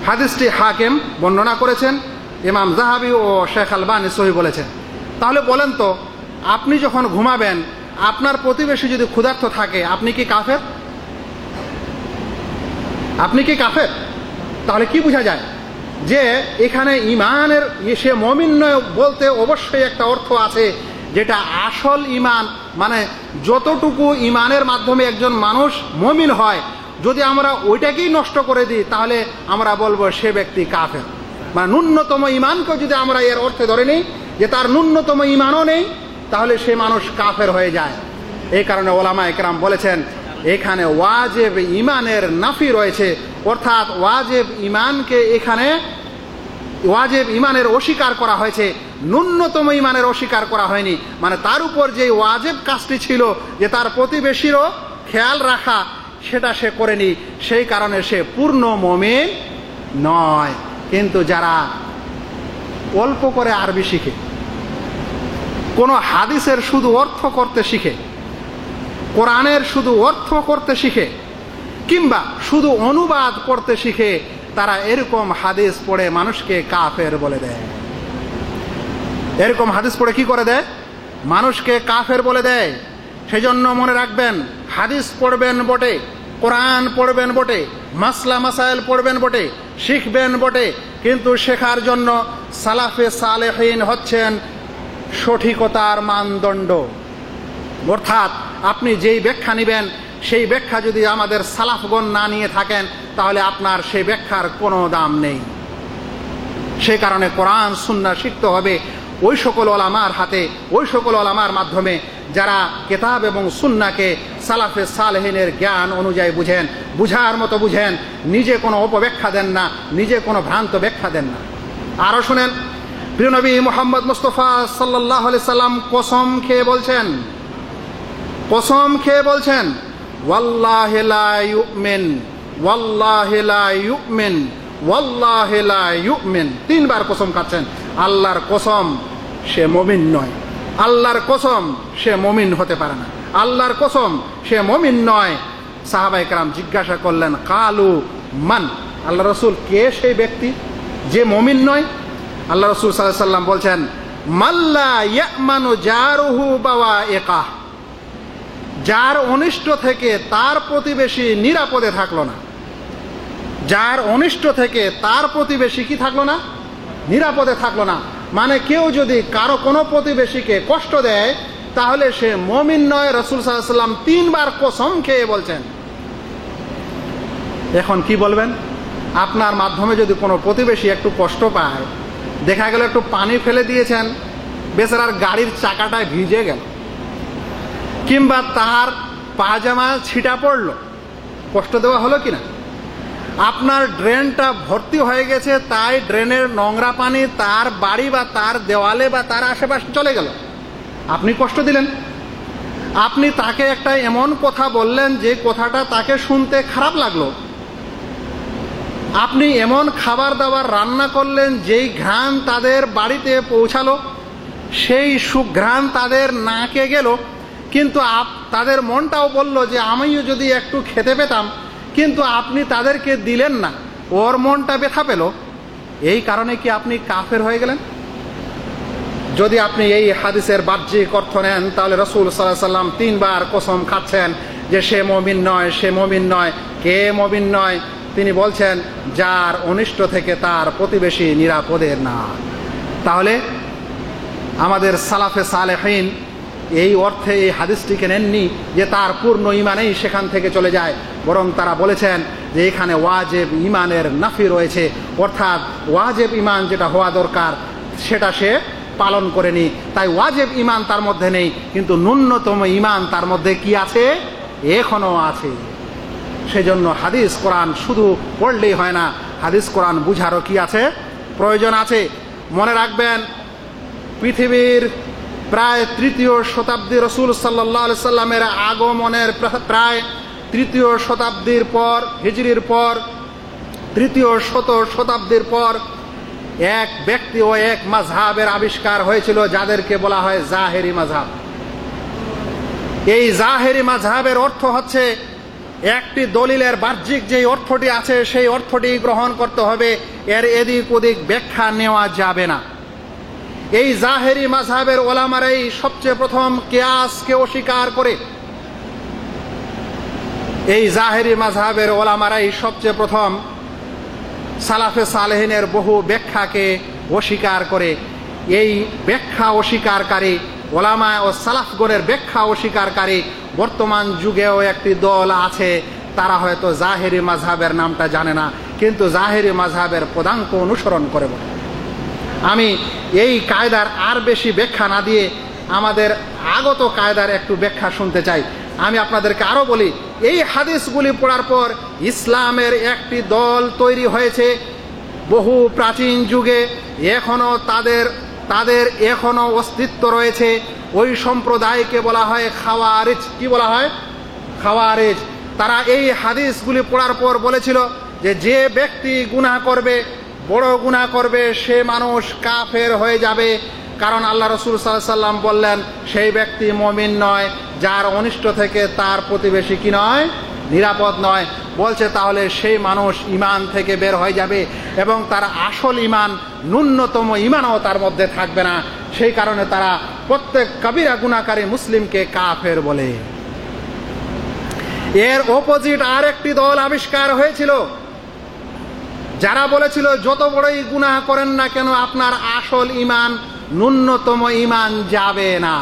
হাদিসটি হাকিম বর্ণনা করেছেন, ইমাম যাহাবি ও শেখ আলবানী সহিহ বলেছেন। তাহলে বলেন তো, আপনি যখন ঘুমাবেন আপনার প্রতিবেশী যদি ক্ষুধার্ত থাকে, আপনি কি কাফের? আপনি কি কাফের? তাহলে কি বোঝা যায় যে এখানে ঈমানের সে মুমিন নয় বলতে অবশ্যই একটা অর্থ আছে, যেটা আসল ঈমান, মানে যতটুকু ঈমানের মাধ্যমে একজন মানুষ মুমিন হয়, যদি আমরা ওইটাকেই নষ্ট করে দিই তাহলে আমরা বলবো সে ব্যক্তি কাফের। মানে ন্যূনতম ঈমানকে যদি আমরা এর অর্থে ধরে নিই যে তার ন্যূনতম ঈমানও নেই, তাহলে সে মানুষ কাফের হয়ে যায়। এই কারণে ওলামা একরাম বলেছেন এখানে ওয়াজিব ঈমানের নাফি রয়েছে, অর্থাৎ ওয়াজিব ঈমানকে এখানে ওয়াজিব ঈমানের অস্বীকার করা হয়েছে, ন্যূনতম ঈমানের অস্বীকার করা হয়নি। মানে তার উপর যে ওয়াজিব কাজটি ছিল যে তার প্রতিবেশীরও খেয়াল রাখা, সেটা সে করেনি, সেই কারণে সে পূর্ণ মুমিন নয়। কিন্তু যারা অল্প করে আরবি শিখে, কোনো হাদিসের শুধু অর্থ করতে শিখে, কোরআনের শুধু অর্থ করতে শিখে, কিংবা শুধু অনুবাদ করতে শিখে, তারা এরকম হাদিস পড়ে মানুষকে কাফের বলে দেয়। এরকম হাদিস পড়ে কি করে দেয়? মানুষকে কাফের বলে দেয়। সেজন্য মনে রাখবেন, হাদিস পড়বেন বটে, কোরআন পড়বেন বটে, মাসলা মাসাইল পড়বেন বটে, শিখবেন বটে, কিন্তু শেখার জন্য সালাফে সালেহিন হচ্ছেন সঠিকতার মানদণ্ড। অর্থাৎ আপনি যেই ব্যাখ্যা নেবেন সেই ব্যাখ্যা যদি আমাদের সালাফগণ না নিয়ে থাকেন তাহলে আপনার সেই ব্যাখ্যার কোনো দাম নেই। সে কারণে কোরআন সুন্নাহ শিখতে হবে ওই সকল ওলামার হাতে, ওই সকল ওলামার মাধ্যমে যারা কিতাব এবং সুন্নাহকে সালাফে সালেহিনের জ্ঞান অনুযায়ী বুঝেন, বুঝার মতো বুঝেন, নিজে কোনো অপব্যাখ্যা দেন না, নিজে কোনো ভ্রান্ত ব্যাখ্যা দেন না। আরো শুনেন, প্রিয় নবী মুহাম্মদ মুস্তাফা সাল্লাল্লাহু আলাইহি সাল্লাম কসম খেয়ে বলছেন, কসম খেয়ে বলছেন, ওয়াল্লাহি লা ইউমিন, ওয়াল্লাহি লা ইউমিন, ওয়াল্লাহি লা ইউমিন, তিনবার কসম খাচ্ছেন। আল্লাহর কসম, সে মুমিন নয়। আল্লাহর কসম, সে মুমিন হতে পারে না। আল্লাহর কসম, সে মুমিন নয়। সাহাবায়ে কেরাম জিজ্ঞাসা করলেন, কালু মান, আল্লাহ রাসূল কে সেই ব্যক্তি যে মুমিন নয়? আল্লাহ রাসূল সাল্লাল্লাহু আলাইহি ওয়াসাল্লাম বলছেন, মাল্লা ইয়ামানু জারুহু বাওয়াইকাহ, যার অনিষ্ট থেকে তার প্রতিবেশী নিরাপদে থাকলো না। যার অনিষ্ট থেকে তার প্রতিবেশী কি থাকলো না? নিরাপদে থাকলো না। মানে কেউ যদি কারো কোনো প্রতিবেশীকে কষ্ট দেয় তাহলে সে মুমিন নয়। রাসূল সাল্লাল্লাহু আলাইহি ওয়াসাল্লাম তিনবার কসম খেয়ে বলছেন। এখন কি বলবেন? আপনার মাধ্যমে যদি কোনো প্রতিবেশী একটু কষ্ট পায়, দেখা গেল একটু পানি ফেলে দিয়েছেন, বেচারার গাড়ির চাকাটায় ভিজে গেল, কিংবা তার পাজামা ছিটা পড়লো, কষ্ট দেওয়া হলো কিনা? আপনার ড্রেনটা ভর্তি হয়ে গেছে, তাই ড্রেনের নোংরা পানি তার বাড়ি বা তার দেওয়ালে বা তার আশেপাশে চলে গেল, আপনি কষ্ট দিলেন। আপনি তাকে একটা এমন কথা বললেন যে কথাটা তাকে শুনতে খারাপ লাগলো। আপনি এমন খাবার দাবার রান্না করলেন যেই ঘ্রাণ তাদের বাড়িতে পৌঁছালো, সেই সুঘ্রাণ তাদের নাকে গেল, কিন্তু তাদের মনটাও বলল যে আমিও যদি একটু খেতে পেতাম, কিন্তু আপনি তাদেরকে দিলেন না, ওর মনটা ব্যথা পেল। এই কারণে কি আপনি কাফের হয়ে গেলেন? যদি আপনি এই হাদিসের বাহ্যিক অর্থ নেন তাহলে রাসূল সাল্লাল্লাহু আলাইহি ওয়াসাল্লাম তিনবার কসম খাচ্ছেন যে সে মুমিন নয়, সে মুমিন নয়। কে মুমিন নয়? তিনি বলছেন যার অনিষ্ট থেকে তার প্রতিবেশী নিরাপদের না। তাহলে আমাদের সালাফে সালেহিন এই অর্থে এই হাদিসটিকে নেননি যে তার পূর্ণ ইমানেই সেখান থেকে চলে যায়, বরং তারা বলেছেন যে এখানে ওয়াজিব ইমানের নাফি রয়েছে, অর্থাৎ ওয়াজিব ইমান যেটা হওয়া দরকার সেটা সে পালন করেনি, তাই ওয়াজিব ইমান তার মধ্যে নেই, কিন্তু ন্যূনতম ইমান তার মধ্যে কি আছে? এখনো আছে। সেজন্য হাদিস কোরআন শুধু পড়লেই হয় না, হাদিস কোরআন বুঝারও কি আছে? প্রয়োজন আছে। মনে রাখবেন, পৃথিবীর প্রায় ৩য় শতাব্দী রাসূল সাল্লাল্লাহু আলাইহি সাল্লামের আগমনের প্রায় ৩য় শতাব্দীর পর, হিজরির পর ৩য় শতাব্দীর পর এক ব্যক্তি ও এক মাযহাবের আবিষ্কার হয়েছিল যাদেরকে বলা হয় জাহেরি মাযহাব। এই জাহেরি মাযহাবের অর্থ হচ্ছে একটি দলিলের বাহ্যিক যে অর্থটি আছে সেই অর্থটি গ্রহণ করতে হবে, এর এদিক ওদিক ব্যাখ্যা নেওয়া যাবে না। এই জাহেরি মাযহাবের ওলামারাই সবচেয়ে প্রথম কিয়াসকে অস্বীকার করে, এই জাহেরি মাযহাবের ওলামারাই সবচেয়ে প্রথম সালাফে সালেহিনের বহু ব্যাখ্যাকে অস্বীকার করে। এই ব্যাখ্যা অস্বীকারী ওলামা ও সালাফগণের ব্যাখ্যা অস্বীকারী বর্তমান যুগেও একটি দল আছে, তারা হয়তো জাহেরি মাযহাবের নামটা জানে না, কিন্তু জাহেরি মাযহাবের পদাঙ্ক অনুসরণ করে বলে। আমি এই কায়দার আর বেশি ব্যাখ্যা না দিয়ে আমাদের আগত কায়দার একটু ব্যাখ্যা শুনতে চাই। আমি আপনাদেরকে আরো বলি, এই হাদিসগুলি পড়ার পর ইসলামের একটি দল তৈরি হয়েছে বহু প্রাচীন যুগে, এখনো তাদের এখনো অস্তিত্ব রয়েছে। ওই সম্প্রদায়কে বলা হয় খাওয়ারিজ। কি বলা হয়? খাওয়ারিজ। তারা এই হাদিসগুলি পড়ার পর বলেছিল যে ব্যক্তি গুনাহ করবে, বড় গুনাহ করবে, সে মানুষ কাফের হয়ে যাবে, কারণ আল্লাহ রাসূল সাল্লাল্লাহু আলাইহি সাল্লাম বললেন সেই ব্যক্তি মুমিন নয় যার অনিষ্ট থেকে তার প্রতিবেশী কি নয়? নিরাপদ নয়। বলছে তাহলে সেই মানুষ ঈমান থেকে বের হয়ে যাবে এবং তার আসল ঈমান, ন্যূনতম ঈমানও তার মধ্যে থাকবে না। সেই কারণে তারা প্রত্যেক কবিরা গুনাহকারী মুসলিমকে কাফের বলে। এর অপোজিট আর একটি দল আবিষ্কার হয়েছিল যারা বলেছিল যত বড়ই গুনাহ করেন না কেন আপনার আসল ঈমান, ন্যূনতম ঈমান যাবে না।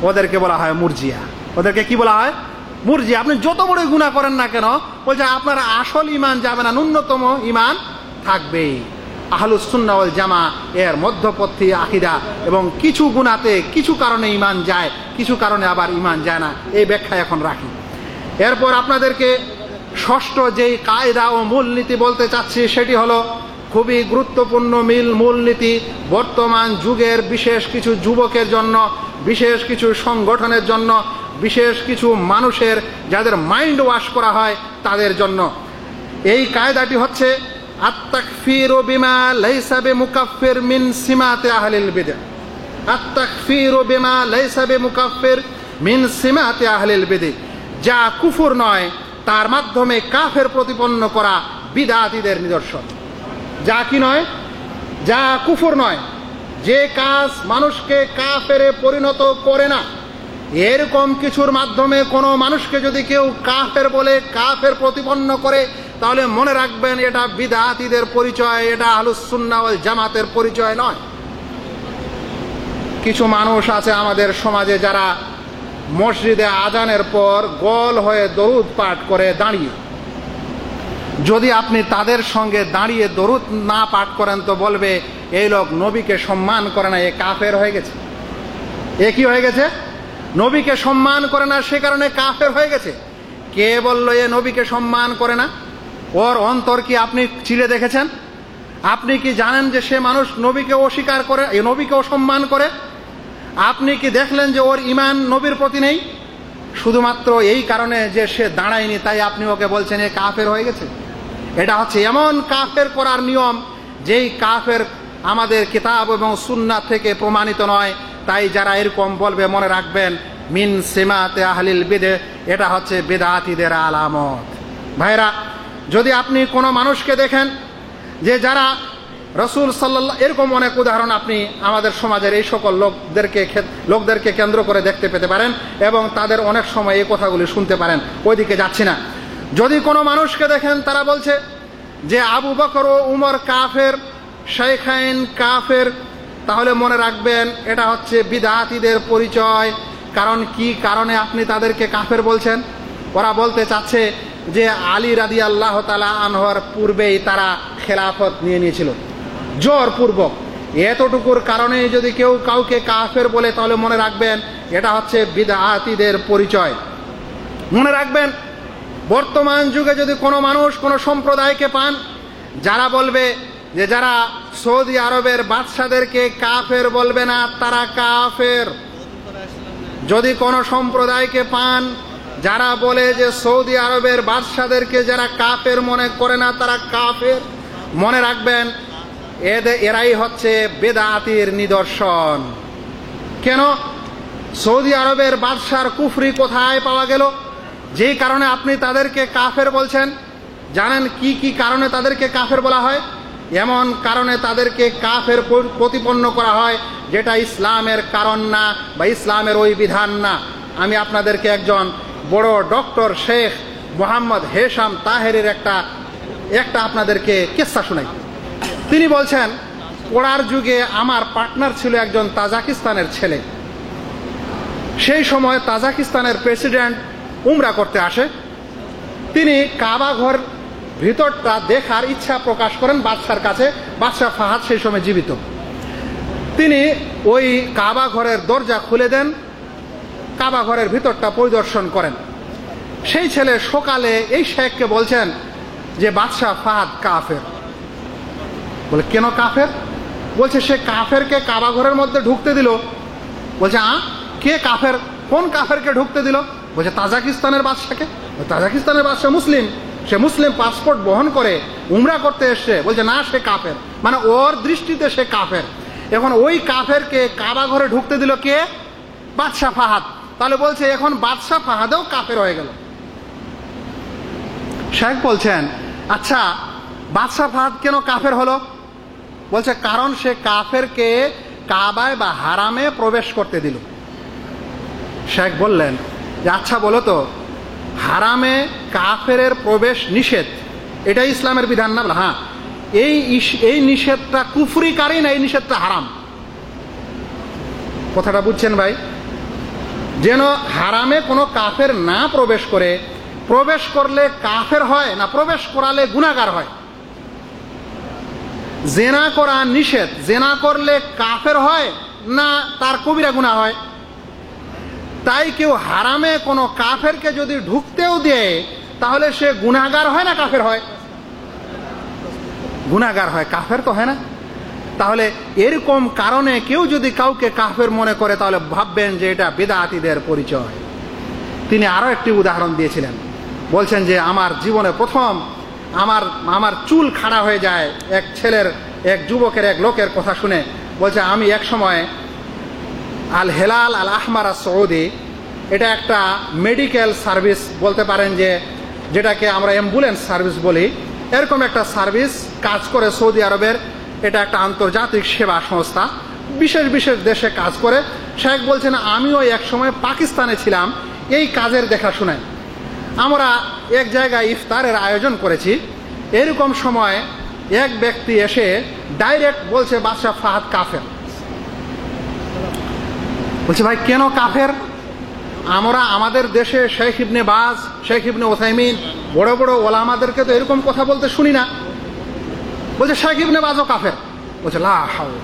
ওদেরকে বলা হয় মুরজিয়া। ওদেরকে কি বলা হয়? মুরজিয়া। আপনি যত বড় গুনাহ করেন না কেন, বলছে আপনার আসল ঈমান যাবে না, ন্যূনতম ঈমান থাকবেই। আহলুস সুন্নাহ ওয়াল জামা এর মধ্যপন্থী আকীদা, এবং কিছু গুনাহতে কিছু কারণে ঈমান যায়, কিছু কারণে আবার ঈমান যায় না। এই ব্যাখ্যা এখন রাখি। এরপর আপনাদেরকে ষষ্ঠ যেই কায়দা ও মূলনীতি বলতে চাচ্ছি সেটি হলো খুবই গুরুত্বপূর্ণ মূলনীতি। বর্তমান যুগের বিশেষ কিছু যুবকের জন্য, বিশেষ কিছু সংগঠনের জন্য, বিশেষ কিছু মানুষের যাদের মাইন্ড ওয়াশ করা হয় তাদের জন্য এই কায়দাটি হচ্ছে আত-তাকফীরু বিমা লাইসা বিমুকাফফির মিন সিমাতি আহলিল বিদআহ। আত-তাকফীরু বিমা লাইসা বিমুকাফফির মিন সিমাতি আহলিল বিদআহ, যা কুফর নয় তার মাধ্যমে কাফের প্রতিপন্ন করা বিদআতীদের নিদর্শন। যা কি নয়? যা কুফর নয়, যে কাজ মানুষকে কাফেরে পরিণত করে না, এরকম কিছুর মাধ্যমে কোনো মানুষকে যদি কেউ কাফের বলে, কাফের প্রতিপন্ন করে, তাহলে মনে রাখবেন এটা বিদআতীদের পরিচয়, এটা আহলুস সুন্নাহ ওয়াল জামাতের পরিচয় নয়। কিছু মানুষ আছে আমাদের সমাজে যারা মসজিদে আজানের পর গোল হয়ে দরুদ পাঠ করে দাঁড়িয়ে, যদি আপনি তাদের সঙ্গে দাঁড়িয়ে দরুদ না পাঠ করেন তো বলবে এই লোক নবীকে সম্মান করে না, এ কাফের হয়ে গেছে। এ কি হয়ে গেছে? নবীকে সম্মান করে না, সে কারণে কাফের হয়ে গেছে। কে বললো এ নবীকে সম্মান করে না? ওর অন্তর কি আপনি চিরে দেখেছেন? আপনি কি জানেন যে সে মানুষ নবীকে অস্বীকার করে, এ নবীকে অসম্মান করে? আপনি কি দেখলেন যে ওর ঈমান নবীর প্রতি নেই? শুধুমাত্র এই কারণে যে সে দাঁড়ায়নি তাই আপনি ওকে বলছেন এ কাফের হয়ে গেছে। এটা হচ্ছে এমন কাফের করার নিয়ম যেই কাফের আমাদের কিতাব এবং সুন্নাহ থেকে প্রমাণিত নয়। তাই যারা এরকম বলবে মনে রাখবেন মিন সিমাতে আহলিল বিদআহ, এটা হচ্ছে বিদআতীদের আলামত। ভাইরা, যদি আপনি কোনো মানুষকে দেখেন যে যারা রাসূল সাল্লাল্লাহু, এরকম অনেক উদাহরণ আপনি আমাদের সমাজের এই সকল লোকদেরকে কেন্দ্র করে দেখতে পেতে পারেন এবং তাদের অনেক সময় এই কথাগুলি শুনতে পারেন। ওইদিকে যাচ্ছি না। যদি কোনো মানুষকে দেখেন তারা বলছে যে আবু বকর ও উমর কাফের, শাইখাইন কাফের, তাহলে মনে রাখবেন এটা হচ্ছে বিদআতীদের পরিচয়। কারণ কি কারণে আপনি তাদেরকে কাফের বলছেন? ওরা বলতে চাচ্ছে যে আলী রাদিয়াল্লাহু তাআলা আনহুর পূর্বেই তারা খেলাফত নিয়ে নিয়েছিল জোরপূর্বক। এতটুকুর কারণে যদি কেউ কাউকে কাফের বলে তাহলে মনে রাখবেন এটা হচ্ছে বিদআতীদের পরিচয়। মনে রাখবেন বর্তমান যুগে যদি কোনো মানুষ কোনো সম্প্রদায়কে পান যারা বলবে যে যারা সৌদি আরবের বাদশাদেরকে কাফের বলবে না তারা কাফের, যদি কোনো সম্প্রদায়কে পান যারা বলে যে সৌদি আরবের বাদশাদেরকে যারা কাফের মনে করে না তারা কাফের, মনে রাখবেন এরাই হচ্ছে বেদাতির নিদর্শন। কেন? সৌদি আরবের বাদশার কুফরি কোথায় পাওয়া গেল যেই কারণে আপনি তাদেরকে কাফের বলছেন? জানেন কি কি কারণে তাদেরকে কাফের বলা হয়? এমন কারণে তাদেরকে কাফের প্রতিপন্ন করা হয় যেটা ইসলামের কারণ না বা ইসলামের ওই বিধান না। আমি আপনাদেরকে একজন বড় ডক্টর শেখ মোহাম্মদ হেশাম তাহেরের একটা আপনাদেরকে কিস্সা শোনাই। তিনি বলছেন পড়ার যুগে আমার পার্টনার ছিল একজন তাজিকিস্তানের ছেলে। সেই সময় তাজিকিস্তানের প্রেসিডেন্ট উমরা করতে আসে। তিনি কাবা ঘর ভিতরটা দেখার ইচ্ছা প্রকাশ করেন বাদশার কাছে। বাদশাহ ফাহাদ সেই সময় জীবিত। তিনি ওই কাবা ঘরের দরজা খুলে দেন, কাবা ঘরের ভিতরটা পরিদর্শন করেন। সেই ছেলে সকালে এই শেখকে বলছেন যে বাদশাহ ফাহাদ কাফের। বলে কেন কাফের? বলছে সে কাফেরকে কাবা ঘরের মধ্যে ঢুকতে দিল। বলছে কে কাফের? কোন কাফেরকে ঢুকতে দিল? বলছে তাজিকিস্তানের বাদশাকে। তাজিকিস্তানের বাদশা মুসলিম, সে মুসলিম পাসপোর্ট বহন করে উমরা করতে এসছে। বলছে না সে কাফের, মানে ওর দৃষ্টিতে সে কাফের। এখন ওই কাফেরকে কাবা ঘরে ঢুকতে দিল কে? বাদশাহ ফাহাদ। তাহলে বলছে এখন বাদশাহ ফাহাদেও কাফের হয়ে গেল। শেখ বলছেন আচ্ছা বাদশাহ ফাহাদ কেন কাফের হলো? বলছে কারণ সে কাফেরকে কাবায় বা হারামে প্রবেশ করতে দিল। শেখ বললেন যে আচ্ছা বলো তো হারামে কাফেরের প্রবেশ নিষেধ, এটাই ইসলামের বিধান না? হ্যাঁ। এই নিষেধটা কুফরিকারী না এই নিষেধটা হারাম? কথাটা বুঝছেন ভাই? যেন হারামে কোনো কাফের না প্রবেশ করে, প্রবেশ করলে কাফের হয় না প্রবেশ করালে গুনাহগার হয়? জেনা করা নিষেধ, জেনা করলে কাফের হয় না তার কবিরা গুনাহ হয়? তাই কেউ হারামে কোনো কাফেরকে যদি ঢুকতেও দেয় তাহলে সে গুনাহগার হয় না কাফের হয়? গুনাহগার হয়, কাফের তো হয় না। তাহলে এরকম কারণে কেউ যদি কাউকে কাফের মনে করে তাহলে ভাববেন যে এটা বিদআতীদের পরিচয়। তিনি আরো একটি উদাহরণ দিয়েছিলেন। বলছেন যে আমার জীবনে প্রথম আমার চুল খাড়া হয়ে যায় এক যুবকের এক লোকের কথা শুনে। বলছে আমি এক সময় আল হেলাল আল আহমার সৌদি, এটা একটা মেডিকেল সার্ভিস বলতে পারেন, যেটাকে আমরা অ্যাম্বুলেন্স সার্ভিস বলি, এরকম একটা সার্ভিস কাজ করে সৌদি আরবের। এটা একটা আন্তর্জাতিক সেবা সংস্থা, বিশেষ বিশেষ দেশে কাজ করে। শেখ বলছেন আমিও এক সময় পাকিস্তানে ছিলাম এই কাজের দেখাশোনায়। আমরা এক জায়গায় ইফতারের আয়োজন করেছি। এরকম সময় এক ব্যক্তি এসে ডাইরেক্ট বলছে বাদশাহ ফাহাদ কাফের। বলছে ভাই কেন কাফের? আমরা আমাদের দেশে শেখ ইবনে বাজ, শেখ ইবনে ওসাইমিন, বড় বড় ওলামাদেরকে তো এরকম কথা বলতে শুনি না। বলছে শেখ ইবনে বাজও কাফের। বলছে লা হাওলা।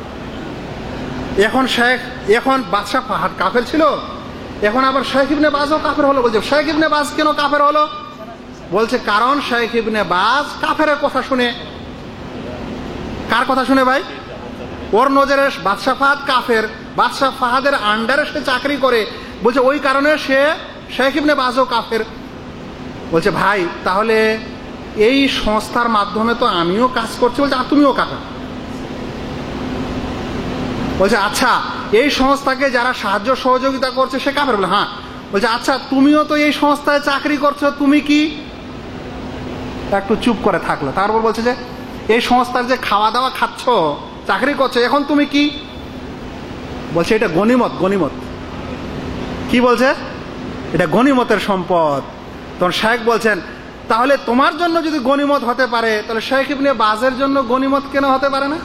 এখন বাদশাহ ফাহাদ কাফের ছিল, এখন আবার শেখ ইবনে বাজও কাফের হলো। বলছে শেখ ইবনে বাজ কেন কাফের হলো? বলছে কারণ শেখ ইবনে বাজ কাফেরের কথা শুনে। কার কথা শুনে ভাই? ওর নজরে বাদশাহ ফাহাদ কাফের, বাদশাহ ফাহাদের আন্ডারে সে চাকরি করে। বলছে ওই কারণে সে শেখ ইবনে বাজও কাফের। বলছে ভাই তাহলে এই সংস্থার মাধ্যমে তো আমিও কাজ করছি। বলছে আর তুমিও কাফের। বলছে আচ্ছা এই সংস্থাকে যারা সাহায্য সহযোগিতা করছে সে কাফের? বলে হ্যাঁ। বলছে আচ্ছা তুমিও তো এই সংস্থায় চাকরি করছো, তুমি কি? একটু চুপ করে থাকলো। তারপর বলছে যে এই সংস্থার যে খাওয়া দাওয়া খাচ্ছ, চাকরি করছো, এখন তুমি কি? বলছে এটা গনিমত। গনিমত কি বলছে? এটা গনিমতের সম্পদ। তখন শেখ বলছেন তাহলে তোমার জন্য যদি গনিমত হতে পারে, তাহলে শেখ ইবনে বাজের জন্য গনিমত কেন হতে পারে না?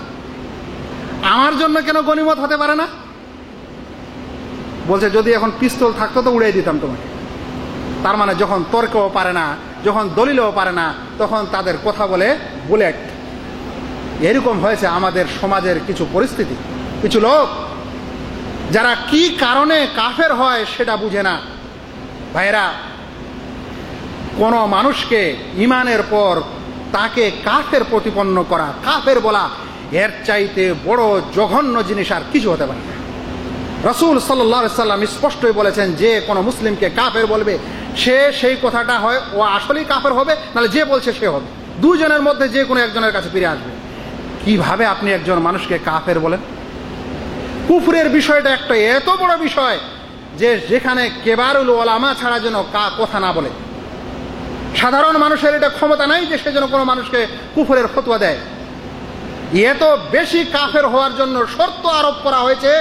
আমার জন্য কেন গনিমত হতে পারে না? বলছে যদি এখন পিস্তল থাকতো তো উড়িয়ে দিতাম তোমাকে। তার মানে যখন তর্কও পারে না, যখন দলিলও পারে না, তখন তাদের কথা বলে বুলেট। এরকম হয়েছে আমাদের সমাজের কিছু পরিস্থিতি। কিছু লোক যারা কি কারণে কাফের হয় সেটা বুঝে না। ভাইরা, কোন মানুষকে ইমানের পর তাকে কাফের প্রতিপন্ন করা, কাফের বলা, এর চাইতে বড় জঘন্য জিনিস আর কিছু হতে পারে না। রাসূল সাল্লাল্লাহু আলাইহি সাল্লাম স্পষ্টই বলেছেন, যে কোনো মুসলিমকে কাফের বলবে সে সেই কথাটা হয় ও আসলেই কাফের হবে, নাহলে যে বলছে সে হবে। দুজনের মধ্যে যে কোনো একজনের কাছে ফিরে আসবে। কিভাবে আপনি একজন মানুষকে কাফের বলেন? কুফরের বিষয়টা একটা এত বড় বিষয় যে যেখানে কেবারুল ওলামা ছাড়া যেন কথা না বলে। সাধারণ মানুষের এটা ক্ষমতা নাই যে সে যেন কোনো মানুষকে কুফরের ফতোয়া দেয়। এত বেশি কাফের হওয়ার জন্য শর্ত আরোপ করা হয়েছে,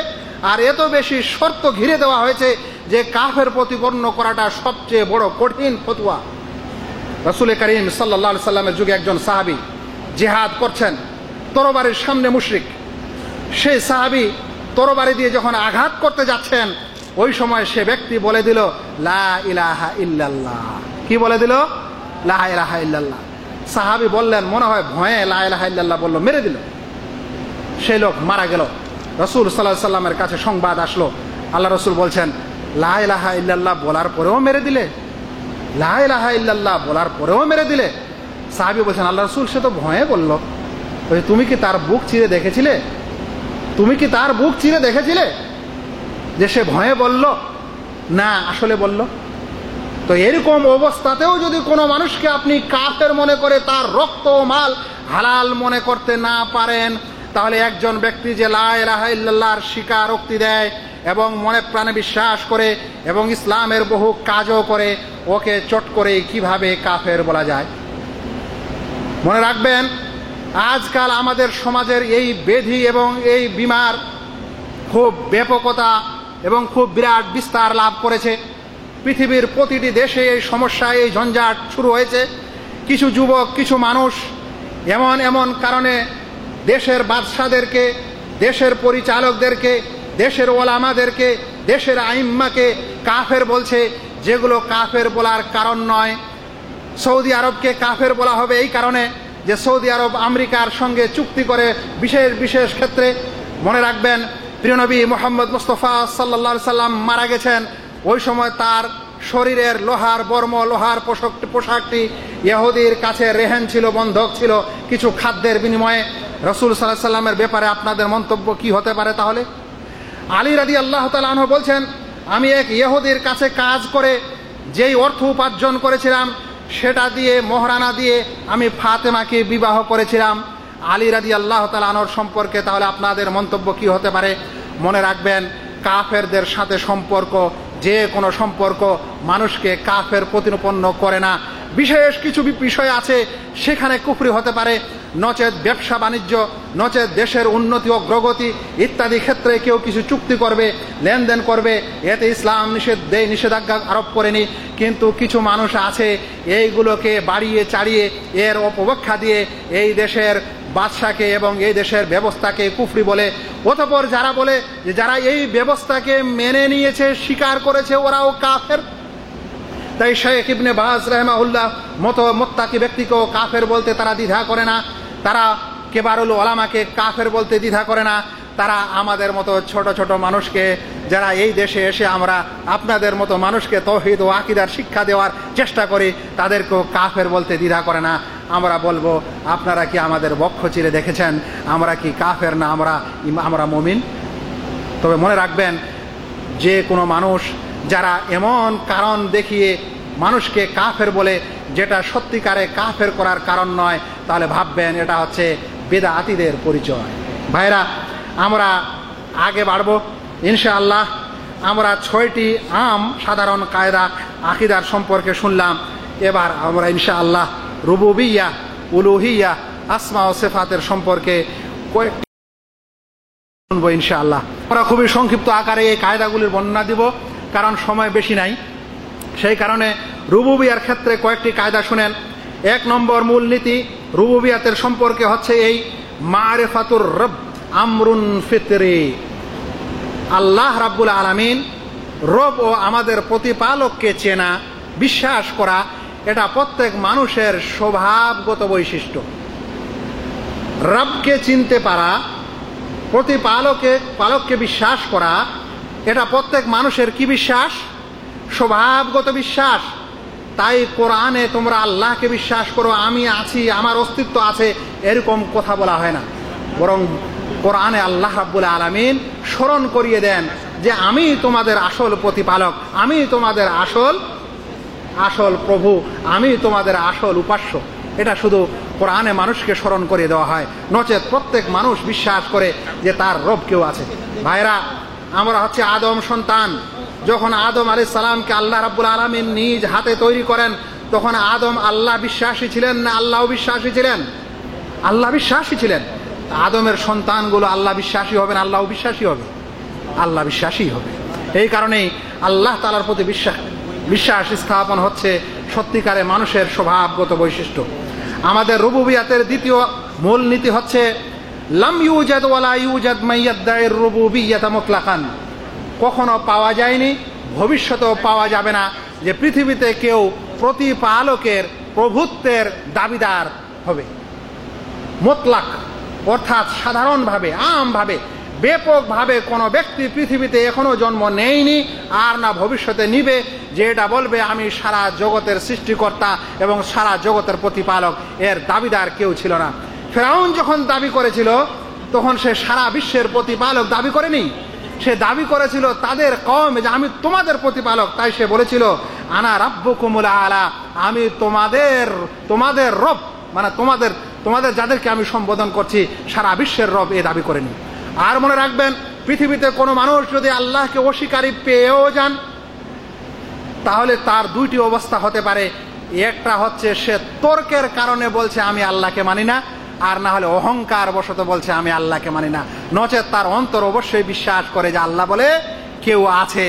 আর এত বেশি শর্ত ঘিরে দেওয়া হয়েছে যে কাফের প্রতিপন্ন করাটা সবচেয়ে বড় কঠিন ফতোয়া। রাসূল করিম সাল্লাল্লাহু আলাইহি সাল্লামের যুগে একজন সাহাবী জিহাদ করছেন, তরবারির সামনে মুশরিক। সেই সাহাবী তরবারি দিয়ে যখন আঘাত করতে যাচ্ছেন, ওই সময় সে ব্যক্তি বলে দিল লা ইলাহা ইল্লাল্লাহ। কি বলে দিল? লা ইলাহা ইল্লাল্লাহ। সাহাবী বললেন, মনে হয় ভয়ে লা ইলাহা ইল্লাল্লাহ বলল, মেরে দিল। সেই লোক মারা গেল। রাসূল সাল্লাল্লাহু আলাইহি সাল্লামের কাছে সংবাদ আসলো, আল্লাহ রাসূল বলছেন, লা ইলাহা ইল্লাল্লাহ বলার পরেও মেরে দিলে? লা ইলাহা ইল্লাল্লাহ বলার পরেও মেরে দিলে? সাহাবী বলছেন, আল্লাহ রাসূল সে তো ভয়ে বলল। তুমি কি তার বুক চিরে দেখেছিলে? তুমি কি তার বুক চিরে দেখেছিলে যে সে ভয়ে বলল না আসলে বলল? তো এরকম অবস্থাতেও যদি কোনো মানুষকে আপনি কাফের মনে করে তার রক্ত ও মাল হালাল মনে করতে না পারেন, তাহলে একজন ব্যক্তি যে লা ইলাহা ইল্লাল্লাহর স্বীকারোক্তি দেয় এবং মনে প্রাণে বিশ্বাস করে এবং ইসলামের বহু কাজও করে, ওকে চট করে কিভাবে কাফের বলা যায়? মনে রাখবেন, আজকাল আমাদের সমাজের এই ব্যাধি এবং এই বিমার খুব ব্যাপকতা এবং খুব বিরাট বিস্তার লাভ করেছে। পৃথিবীর প্রতিটি দেশে এই সমস্যা, এই ঝঞ্ঝাট শুরু হয়েছে। কিছু যুবক, কিছু মানুষ এমন এমন কারণে দেশের বাদশাদেরকে, দেশের পরিচালকদেরকে, দেশের ওলামাদেরকে, দেশের আইম্মাকে কাফের বলছে, যেগুলো কাফের বলার কারণ নয়। সৌদি আরবকে কাফের বলা হবে এই কারণে যে সৌদি আরব আমেরিকার সঙ্গে চুক্তি করে বিশেষ বিশেষ ক্ষেত্রে। মনে রাখবেন, প্রিয় নবী মুহাম্মদ মুস্তাফা সাল্লাল্লাহু আলাইহি সাল্লাম মারা গেছেন, ওই সময় তার শরীরের লোহার বর্ম, লোহার পোশাকটি ইহুদির কাছে রেহেন ছিল, বন্ধক ছিল কিছু খাদ্যের বিনিময়ে। রাসূল সাল্লাল্লাহু আলাইহি সাল্লামের ব্যাপারে আপনাদের মন্তব্য কি হতে পারে তাহলে? আলী রাদিয়াল্লাহু তাআলা আনহু বলছেন, আমি এক ইহুদির কাছে কাজ করে যেই অর্থ উপার্জন করেছিলাম সেটা দিয়ে, মোহরানা দিয়ে আমি ফাতেমাকে বিবাহ করেছিলাম। আলী রাদিয়াল্লাহু তাআলা আনহুর সম্পর্কে তাহলে আপনাদের মন্তব্য কি হতে পারে? মনে রাখবেন, কাফেরদের সাথে সম্পর্ক, যে কোনো সম্পর্ক মানুষকে কাফের প্রতিপন্ন করে না। বিশেষ কিছু বিষয় আছে সেখানে কুফরি হতে পারে, নচেত ব্যবসা বাণিজ্য, নচেত দেশের উন্নতি ও অগ্রগতি ইত্যাদি ক্ষেত্রে কেউ কিছু চুক্তি করবে, লেনদেন করবে, এতে ইসলাম নিষেধাজ্ঞা আরোপ করেনি। কিন্তু কিছু মানুষ আছে এইগুলোকে বাড়িয়ে চাড়িয়ে এর অপব্যাখ্যা দিয়ে এই দেশের বাদশাকে এবং এই দেশের ব্যবস্থাকে কুফরি বলে। অতঃপর যারা বলে যে যারা এই ব্যবস্থাকে মেনে নিয়েছে, স্বীকার করেছে, ওরাও কাফের। তাই শেখ ইবনে বাজ রাহিমাহুল্লাহ মতো মুত্তাকি ব্যক্তিকেও কাফের বলতে তারা দ্বিধা করে না। তারা কেবারুল ওলামাকে কাফের বলতে দ্বিধা করে না। তারা আমাদের মতো ছোট ছোট মানুষকে, যারা এই দেশে এসে আমরা আপনাদের মতো মানুষকে তাওহীদ ও আকীদার শিক্ষা দেওয়ার চেষ্টা করি, তাদেরকেও কাফের বলতে দ্বিধা করে না। আমরা বলবো, আপনারা কি আমাদের বক্ষ চিরে দেখেছেন? আমরা কি কাফের না? আমরা মুমিন। তবে মনে রাখবেন, যে কোনো মানুষ যারা এমন কারণ দেখিয়ে মানুষকে কাফের বলে যেটা সত্যিকারে কাফের করার কারণ নয়, তাহলে ভাববেন এটা হচ্ছে বেদাতীদের পরিচয়। ভাইরা, আমরা আগে বাড়ব ইনশাআল্লাহ। আমরা 6টি সাধারণ কায়দা আকীদার সম্পর্কে শুনলাম। এবার আমরা ইনশাআল্লাহ রুবুবিয়্যা, উলুহিয়্যা, আসমা ও সিফাতের সম্পর্কে কয়েকটি শুনবো ইনশাআল্লাহ। আমরা খুবই সংক্ষিপ্ত আকারে এই কায়দাগুলির বর্ণনা দিব, কারণ সময় বেশি নাই। সেই কারণে রুবুবিয়্যার ক্ষেত্রে কয়েকটি কায়দা শুনেন। এক নম্বর মূলনীতি রুবুবিয়াতের সম্পর্কে হচ্ছে এই মারিফাতুর রব আমরুন ফিতরি। আল্লাহ রাব্বুল আলামিন রব ও আমাদের প্রতিপালককে চেনা, বিশ্বাস করা, এটা প্রত্যেক মানুষের স্বভাবগত বৈশিষ্ট্য। রবকে চিনতে পারা, পালককে বিশ্বাস করা, এটা প্রত্যেক মানুষের কি বিশ্বাস? স্বভাবগত বিশ্বাস। তাই কোরআনে তোমরা আল্লাহকে বিশ্বাস করো, আমি আছি, আমার অস্তিত্ব আছে, এরকম কথা বলা হয় না। বরং কোরআনে আল্লাহ রাব্বুল আলামিন স্মরণ করিয়ে দেন যে আমি তোমাদের আসল প্রতিপালক, আমি তোমাদের আসল প্রভু, আমি তোমাদের আসল উপাস্য। এটা শুধু কোরআনে মানুষকে স্মরণ করিয়ে দেওয়া হয়, নচেত প্রত্যেক মানুষ বিশ্বাস করে যে তার রব কেউ আছে। ভাইরা, আমরা হচ্ছে আদম সন্তান। যখন আদম আলাইহিস সালামকে আল্লাহ রাব্বুল আলামিন নিজ হাতে তৈরি করেন, তখন আদম আল্লাহ বিশ্বাসী ছিলেন না আল্লাহ বিশ্বাসী ছিলেন? আল্লাহ বিশ্বাসী ছিলেন। আদমের সন্তানগুলো আল্লাহ বিশ্বাসী হবে না আল্লাহ বিশ্বাসী হবে? আল্লাহ বিশ্বাসী হবে। এই কারণেই আল্লাহ তাআলার প্রতি বিশ্বাস স্থাপন হচ্ছে সত্যিকারে মানুষের স্বভাবগত বৈশিষ্ট্য। আমাদের রুবুবিয়াতের দ্বিতীয় মূল নীতি হচ্ছে লাম ইউজাদ ওয়ালা ইউজাদ মান ইয়াদদাইর রুবুবিয়্যাতা মুতলাকান। কখনো পাওয়া যায়নি, ভবিষ্যতেও পাওয়া যাবে না যে পৃথিবীতে কেউ প্রতিপালকের প্রভুত্বের দাবিদার হবে। মুতলাক অর্থাৎ সাধারণভাবে, আমভাবে, ব্যাপকভাবে কোনো ব্যক্তি পৃথিবীতে এখনো জন্ম নেয়নি আর না ভবিষ্যতে নিবে যে এটা বলবে আমি সারা জগতের সৃষ্টিকর্তা এবং সারা জগতের প্রতিপালক। এর দাবিদার কেউ ছিল না। ফেরাউন যখন দাবি করেছিল তখন সে সারা বিশ্বের প্রতিপালক দাবি করেনি, সে দাবি করেছিল তাদের কওম যে আমি তোমাদের প্রতিপালক। তাই সে বলেছিল আনা রাব্বুকুমুল আলা, আমি তোমাদের রব, মানে তোমাদের যাদেরকে আমি সম্বোধন করছি সারা বিশ্বের রব, এ দাবি করেনি। আর মনে রাখবেন, পৃথিবীতে কোনো মানুষ যদি আল্লাহকে অস্বীকারী পেয়েও যান তাহলে তার দুইটি অবস্থা হতে পারে। একটা হচ্ছে সে তর্কের কারণে বলছে আমি আল্লাহকে মানি না, আর না হলে অহংকার বশত বলছে আমি আল্লাহকে মানি না। নচেত তার অন্তর অবশ্যই বিশ্বাস করে যে আল্লাহ বলে কেউ আছে।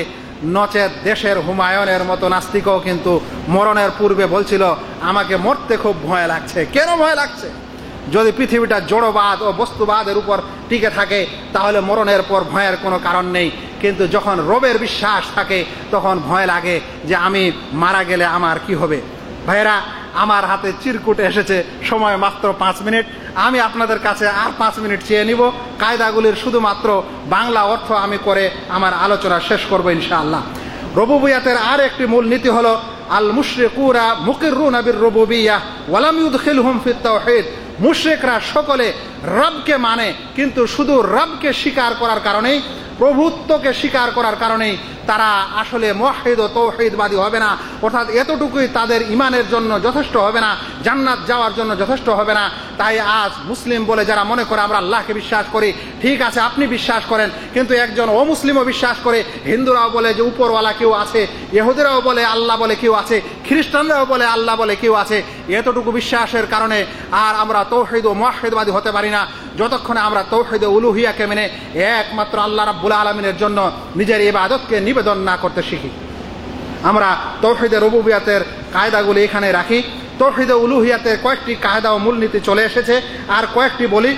নচেত দেশের হুমায়ুনের মতো নাস্তিকও কিন্তু মরণের পূর্বে বলছিল আমাকে মরতে খুব ভয় লাগছে। কেন ভয় লাগছে? যদি পৃথিবীটা জড়বাদ ও বস্তুবাদের উপর টিকে থাকে তাহলে মরণের পর ভয়ের কোনো কারণ নেই, কিন্তু যখন রবের বিশ্বাস থাকে তখন ভয় লাগে যে আমি মারা গেলে আমার কি হবে। ভাইরা, আমার হাতে চিরকুটে এসেছে, সময় মাত্র 5 মিনিট। আমি আপনাদের কাছে আর 5 মিনিট চেয়ে নিব। কায়দাগুলির শুধুমাত্র বাংলা অর্থ আমি করে আমার আলোচনা শেষ করব ইনশাআল্লাহ। রুবুবিয়াতের আর একটি মূল নীতি হলো আল মুশরিকুনা মুকিররুনা বির রুবুবিয়্যাহ ওয়া লাম ইউদখিলহুম ফিত তাওহীদ। মুশরিকরা সকলে রবকে মানে, কিন্তু শুধু রবকে স্বীকার করার কারণেই, প্রভুত্বকে স্বীকার করার কারণেই তারা আসলে মুওয়াহহিদ ও তাওহীদবাদী হবে না। অর্থাৎ এতটুকুই তাদের ইমানের জন্য যথেষ্ট হবে না, জান্নাত যাওয়ার জন্য যথেষ্ট হবে না। তাই আজ মুসলিম বলে যারা মনে করে আমরা আল্লাহকে বিশ্বাস করি, ঠিক আছে আপনি বিশ্বাস করেন, কিন্তু একজন অমুসলিমও বিশ্বাস করে। হিন্দুরাও বলে যে উপরওয়ালা কেউ আছে, ইহুদিরাও বলে আল্লাহ বলে কেউ আছে, খ্রিস্টানরাও বলে আল্লাহ বলে কেউ আছে। এতটুকু বিশ্বাসের কারণে আর আমরা তাওহীদ ও মুওয়াহহিদবাদী হতে পারি না যতক্ষণে আমরা তাওহীদ উলুহিয়াকে মেনে একমাত্র আল্লাহ রাব্বুল আলামিনের জন্য নিজের ইবাদতকে নিবেদন না করতে শিখি। আমরা তাওহীদ রুবুবিয়াতের কায়দাগুলি এখানে রাখি। তাওহীদ উলুহিয়াতের কয়েকটি কায়দা ও মূলনীতি চলে এসেছে, আর কয়েকটি বলি।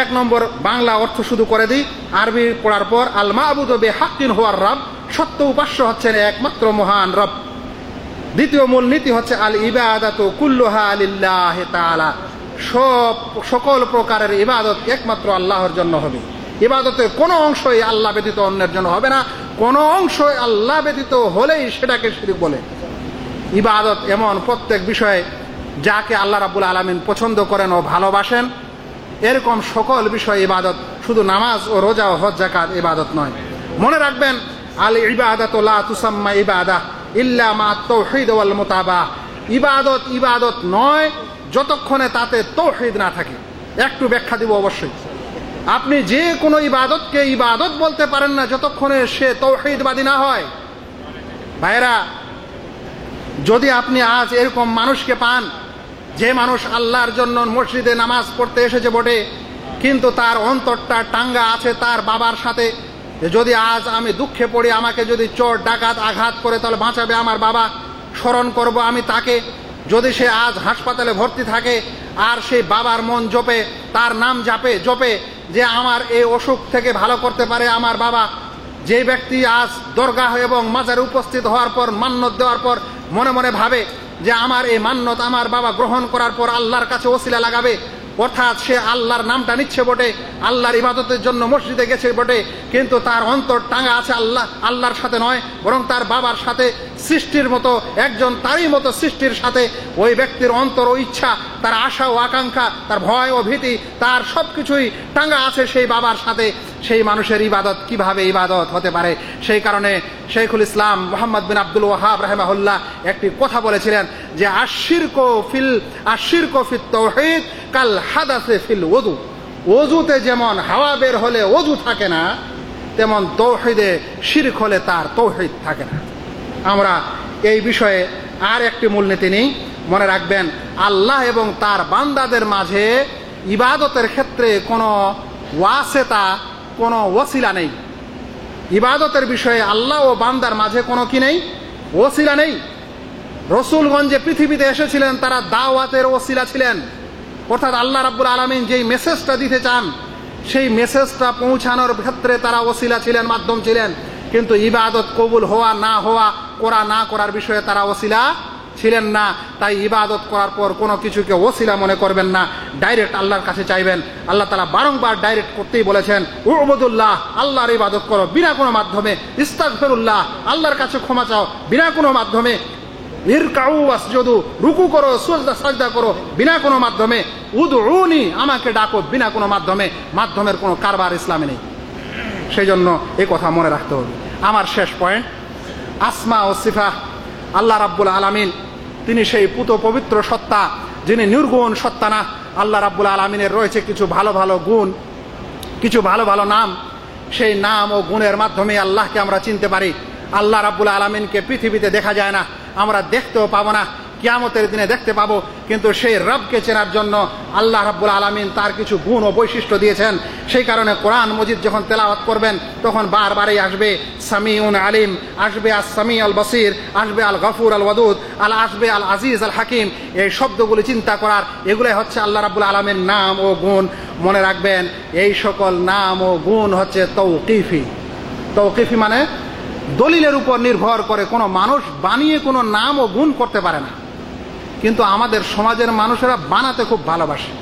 1 নম্বর বাংলা অর্থ শুধু করে দিই, আরবি পড়ার পর আল মা'বুদু বিহাক্কিন হুয়ার রব, সত্য উপাস্য হচ্ছেন একমাত্র মহান রব। দ্বিতীয় মূলনীতি হচ্ছে আল ইবাদাতু কুল্লুহা লিল্লাহি তাআলা, সকল প্রকারের ইবাদত একমাত্র আল্লাহর জন্য হবে। ইবাদতের কোনো অংশই আল্লাহ ব্যতীত অন্যের জন্য হবে না, কোনো অংশই আল্লাহ ব্যতীত হলেই সেটাকে শিরক বলে। ইবাদত এমন প্রত্যেক বিষয়ে যাকে আল্লাহ রাব্বুল আলামিন পছন্দ করেন ও ভালোবাসেন, এরকম সকল বিষয় ইবাদত, শুধু নামাজ ও রোজা ও হজ যাকাত ইবাদত নয়। মনে রাখবেন, আল ইবাদাতু লা তুসাম্মা ইবাদাহ ইল্লা মা তাওহীদ ওয়াল মুতাবাহ। ইবাদত নয় যতক্ষণে তাতে তাওহীদ না থাকে। একটু ব্যাখ্যা দিব অবশ্যই। আপনি যে কোনো ইবাদতকে ইবাদত বলতে পারেন না যতক্ষণে সে তাওহীদবাদী না হয়। ভাইরা, যদি আপনি আজ এরকম মানুষকে পান যে মানুষ আল্লাহর জন্য মসজিদে নামাজ পড়তে এসেছে বটে, কিন্তু তার অন্তরটা টাঙ্গা আছে তার বাবার সাথে, যদি আজ আমি দুঃখে পড়ি, আমাকে যদি চোর ডাকাত আঘাত করে তাহলে বাঁচাবে আমার বাবা, স্মরণ করব আমি তাকে। যদি সে আজ হাসপাতালে ভর্তি থাকে আর সেই বাবার মন জপে, তার নাম জপে যে আমার এই অসুখ থেকে ভালো করতে পারে আমার বাবা, যে ব্যক্তি আজ দরগাহ এবং মাজারে উপস্থিত হওয়ার পর মান্নত দেওয়ার পর মনে মনে ভাবে যে আমার এই মান্নত আমার বাবা গ্রহণ করার পর আল্লাহর কাছে ওসিলা লাগাবে, অর্থাৎ সে আল্লাহর নামটা নিচ্ছে বটে, আল্লাহর ইবাদতের জন্য মসজিদে গেছে বটে, কিন্তু তার অন্তর টাঙ্গা আছে আল্লাহর সাথে নয়, বরং তার বাবার সাথে, সৃষ্টির মতো একজন তারই মতো সৃষ্টির সাথে। ওই ব্যক্তির অন্তর ও ইচ্ছা, তার আশা ও আকাঙ্ক্ষা, তার ভয় ও ভীতি, তার সবকিছুই টাঙ্গা আছে সেই বাবার সাথে। সেই মানুষের ইবাদত কিভাবে ইবাদত হতে পারে? সেই কারণে শেখুল ইসলাম মুহাম্মদ বিন আব্দুল ওয়াহাব রাহিমাহুল্লাহ একটি কথা বলেছিলেন যে আশিরকু ফিত তাওহীদ কাল হাদাসে ফিল ওযু। ওযুতে যেমন হাওয়া বের হলে ওযু থাকে না, তেমন তাওহীদে শিরক হলে তার তাওহীদ থাকে না। আমরা এই বিষয়ে আর একটি মূলনীতি নেই, মনে রাখবেন আল্লাহ এবং তার বান্দাদের মাঝে ইবাদতের ক্ষেত্রে কোনো ওয়াসিতা, কোনো ওসিলা নেই। ইবাদতের বিষয়ে আল্লাহ ও বান্দার মাঝে কোনো কি নেই? ওসিলা নেই। রসুলগণ যে পৃথিবীতে এসেছিলেন তারা দাওয়াতের ওসিলা ছিলেন, অর্থাৎ আল্লাহ রাব্বুল আলামিন যেই মেসেজটা দিতে চান সেই মেসেজটা পৌঁছানোর ক্ষেত্রে তারা ওসিলা ছিলেন, মাধ্যম ছিলেন। কিন্তু ইবাদত কবুল হওয়া না হওয়া, করা না করার বিষয়ে তারা ওসিলা ছিলেন না। তাই ইবাদত করার পর কোনো কিছুকে ওসিলা মনে করবেন না, ডাইরেক্ট আল্লাহর কাছে চাইবেন। আল্লাহ তাআলা বারংবার ডাইরেক্ট করতেই বলেছেন, উবুদুল্লাহ, আল্লাহর ইবাদত করো বিনা কোনো মাধ্যমে, ইস্তাগফিরুল্লাহ, আল্লাহর কাছে ক্ষমা চাও বিনা কোনো মাধ্যমে, ইরকাউ ওয়াসজুদু, রুকু করো সাজদা করো বিনা কোনো মাধ্যমে, উদউনি, আমাকে ডাকো বিনা কোনো মাধ্যমে। মাধ্যমের কোনো কারবার ইসলামে নেই। সেই জন্য এই কথা মনে রাখতে হবে। আমার শেষ পয়েন্ট, আসমা ও সিফাত। আল্লাহ রাব্বুল আলামিন তিনি সেই পুত পবিত্র সত্তা, যিনি নির্গুণ সত্তা না। আল্লাহ রাব্বুল আলামিনের রয়েছে কিছু ভালো ভালো গুণ, কিছু ভালো ভালো নাম। সেই নাম ও গুণের মাধ্যমে আল্লাহকে আমরা চিনতে পারি। আল্লাহ রাব্বুল আলামিনকে পৃথিবীতে দেখা যায় না, আমরা দেখতেও পাবো না, কিয়ামতের দিনে দেখতে পাবো। কিন্তু সেই রবকে চেনার জন্য আল্লাহ রাব্বুল আলামিন তার কিছু গুণ ও বৈশিষ্ট্য দিয়েছেন। সেই কারণে কোরআন মজিদ যখন তেলাওয়াত করবেন তখন বারবারই আসবে সামিউন আলিম, আসবে আস সামি আল বসির, আসবে আল গফুর আল ওয়াদুদ, আসবে আল আজিজ আল হাকিম। এই শব্দগুলি চিন্তা করার, এগুলোই হচ্ছে আল্লাহ রাব্বুল আলামিনের নাম ও গুণ। মনে রাখবেন এই সকল নাম ও গুণ হচ্ছে তৌকিফি। তৌকিফি মানে দলিলের উপর নির্ভর করে, কোনো মানুষ বানিয়ে কোনো নাম ও গুণ করতে পারে না। কিন্তু আমাদের সমাজের মানুষেরা বানাতে খুব ভালোবাসে।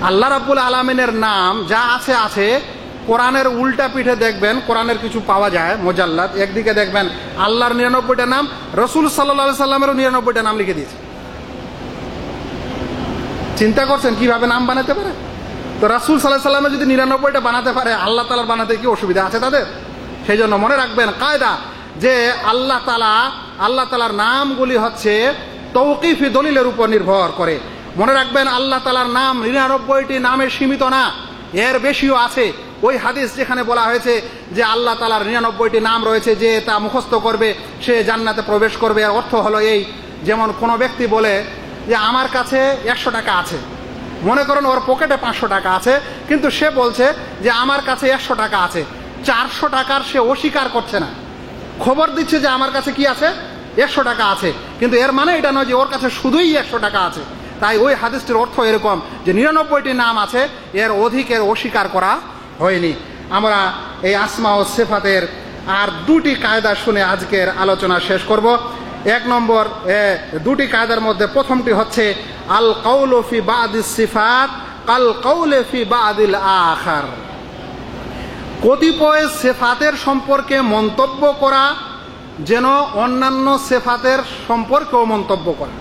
আল্লাহ রাব্বুল আলামিনের নাম যা আছে আছে, কোরআনের উল্টা পিঠে দেখবেন কোরআনের কিছু পাওয়া যায় মুজাল্লাদ, একদিকে দেখবেন আল্লাহর 99টা নাম, রসুল সাল্লাল্লাহু আলাইহি সাল্লামেরও 99টা নাম লিখে দিয়েছে। চিন্তা করছেন কিভাবে নাম বানাতে পারে? তো রাসূল সাল্লাল্লাহু আলাইহি সাল্লামের যদি 99টা বানাতে পারে, আল্লাহ তাআলার বানাতে কি অসুবিধা আছে তাদের? সেই জন্য মনে রাখবেন কায়দা যে আল্লাহ তাআলার নামগুলি হচ্ছে তৌকিফি, দলিলের উপর নির্ভর করে। মনে রাখবেন আল্লাহ তাআলার নাম 99টি নামে সীমিত না, এর বেশিও আছে। ওই হাদিস যেখানে বলা হয়েছে যে আল্লাহ তাআলার 99টি নাম রয়েছে, যে তা মুখস্থ করবে সে জান্নাতে প্রবেশ করবে। এর অর্থ হলো এই, যেমন কোনো ব্যক্তি বলে যে আমার কাছে 100 টাকা আছে, মনে করেন ওর পকেটে 500 টাকা আছে, কিন্তু সে বলছে যে আমার কাছে 100 টাকা আছে। 400 টাকার সে অস্বীকার করছে না, খবর দিচ্ছে যে আমার কাছে কি আছে, 100 টাকা আছে, কিন্তু এর মানে এটা নয় যে ওর কাছে শুধুই 100 টাকা আছে। তাই ওই হাদিসটির অর্থ এরকম যে 99টি নাম আছে, এর অধিকের অস্বীকার করা হয়নি। আমরা এই আসমা ও সিফাতের আর দুটি কায়দা শুনে আজকের আলোচনা শেষ করব। 1 নম্বর, দুটি কায়দার মধ্যে প্রথমটি হচ্ছে আল কাউলু ফি বাদিস সিফাত কাল কাউলি ফি বাদিল আখার। কতিপয় সিফাতের সম্পর্কে মন্তব্য করা যেন অন্যান্য সিফাতের সম্পর্কেও মন্তব্য করা।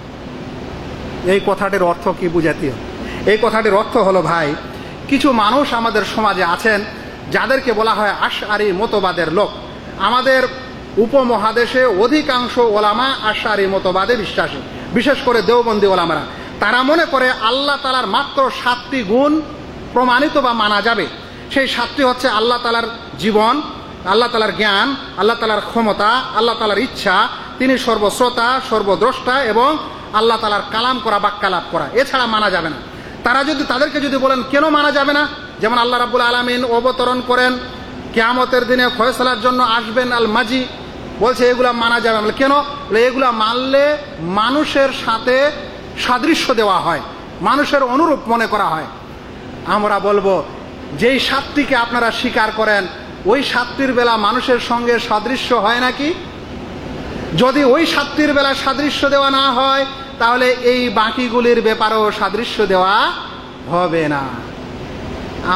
এই কথাটির অর্থ কি বুঝাতে হবে? এই কথাটির অর্থ হলো, ভাই, কিছু মানুষ আমাদের সমাজে আছেন যাদেরকে বলা হয় আশআরী মতবাদের লোক। আমাদের উপমহাদেশে অধিকাংশ ওলামা আশআরী মতবাদে বিশ্বাসী, বিশেষ করে দেওবন্দি ওলামারা। তারা মনে করে আল্লাহ তাআলার মাত্র 7টি গুণ প্রমাণিত বা মানা যাবে। সেই 7টি হচ্ছে আল্লাহ তাআলার জীবন, আল্লাহ তাআলার জ্ঞান, আল্লাহ তাআলার ক্ষমতা, আল্লাহ তাআলার ইচ্ছা, তিনি সর্বশ্রোতা সর্বদ্রষ্টা, এবং আল্লাহ তাআলার কালাম করা, বাক্যালাপ করা। এছাড়া মানা যাবে না। তাদেরকে যদি বলেন কেন মানা যাবে না, যেমন আল্লাহ রাব্বুল আলামিন অবতরণ করেন, কিয়ামতের দিনে ফয়সালার জন্য আসবেন আল মাজি, বলছে এগুলা মানা যাবে না। কেন? এগুলা মানলে মানুষের সাথে সাদৃশ্য দেওয়া হয়, মানুষের অনুরূপ মনে করা হয়। আমরা বলবো যেই 7টিকে আপনারা স্বীকার করেন ওই 7টির বেলা মানুষের সঙ্গে সাদৃশ্য হয় নাকি? যদি ওই 7টির বেলা সাদৃশ্য দেওয়া না হয় তাহলে এই বাকিগুলির ব্যাপারেও সাদৃশ্য দেওয়া হবে না।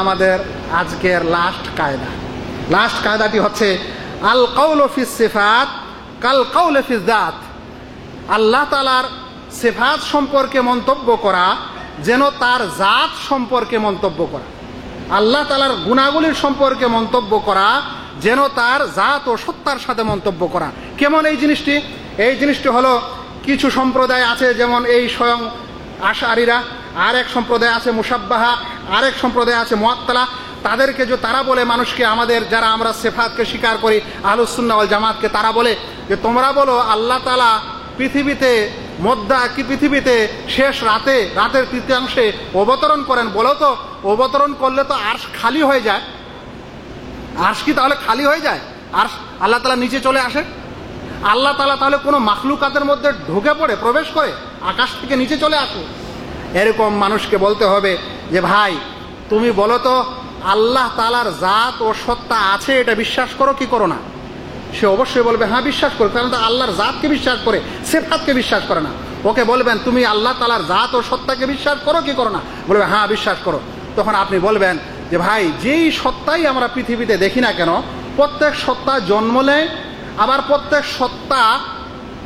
আমাদের আজকের লাস্ট কায়দাটি হচ্ছে আল কাউলু ফিস সিফাত কাল কাউলি ফিজ যাত। আল্লাহ তাআলার সিফাত সম্পর্কে মন্তব্য করা যেন তার জাত সম্পর্কে মন্তব্য করা, আল্লাহ তাআলার গুণাগুলির সম্পর্কে মন্তব্য করা যেন তার জাত ও সত্তার সাথে মন্তব্য করা। কেমন এই জিনিসটি? এই জিনিসটি হলো, কিছু সম্প্রদায় আছে যেমন এই স্বয়ং আশআরীরা, আর এক সম্প্রদায় আছে মুশাব্বাহা, আর এক সম্প্রদায় আছে মুআত্তালা। তাদেরকে যে তারা বলে মানুষকে, আমাদের যারা আমরা সিফাতকে স্বীকার করি আহলুস সুন্নাহ ওয়াল জামাতকে, তারা বলে যে তোমরা বলো আল্লাহ তাআলা পৃথিবীতে শেষ রাতের তৃতীয়াংশে অবতরণ করেন। বলো তো অবতরণ করলে তো আরশ খালি হয়ে যায়, আরশ কি তাহলে খালি হয়ে যায়? আরশ আল্লাহ তাআলা নিচে চলে আসে? আল্লাহ তাআলা তাহলে কোনো মাখলুকাতের মধ্যে ঢুকে পড়ে, প্রবেশ করে, আকাশ থেকে নিচে চলে আসে? এরকম মানুষকে বলতে হবে যে ভাই তুমি বলো তো আল্লাহ তাআলার জাত ও সত্তা আছে, এটা বিশ্বাস করো কি করো না? সে অবশ্যই বলবে হ্যাঁ বিশ্বাস করে, কারণ তো আল্লাহর জাতকে বিশ্বাস করে, সিফাতকে বিশ্বাস করে না। ওকে বলবেন তুমি আল্লাহ তাআলার জাত ও সত্তাকে বিশ্বাস করো কি করো না? বলবে হ্যাঁ বিশ্বাস করো। তখন আপনি বলবেন যে ভাই যেই সত্তাই আমরা পৃথিবীতে দেখি না কেন, প্রত্যেক সত্তা জন্ম নেয়, আবার প্রত্যেক সত্তা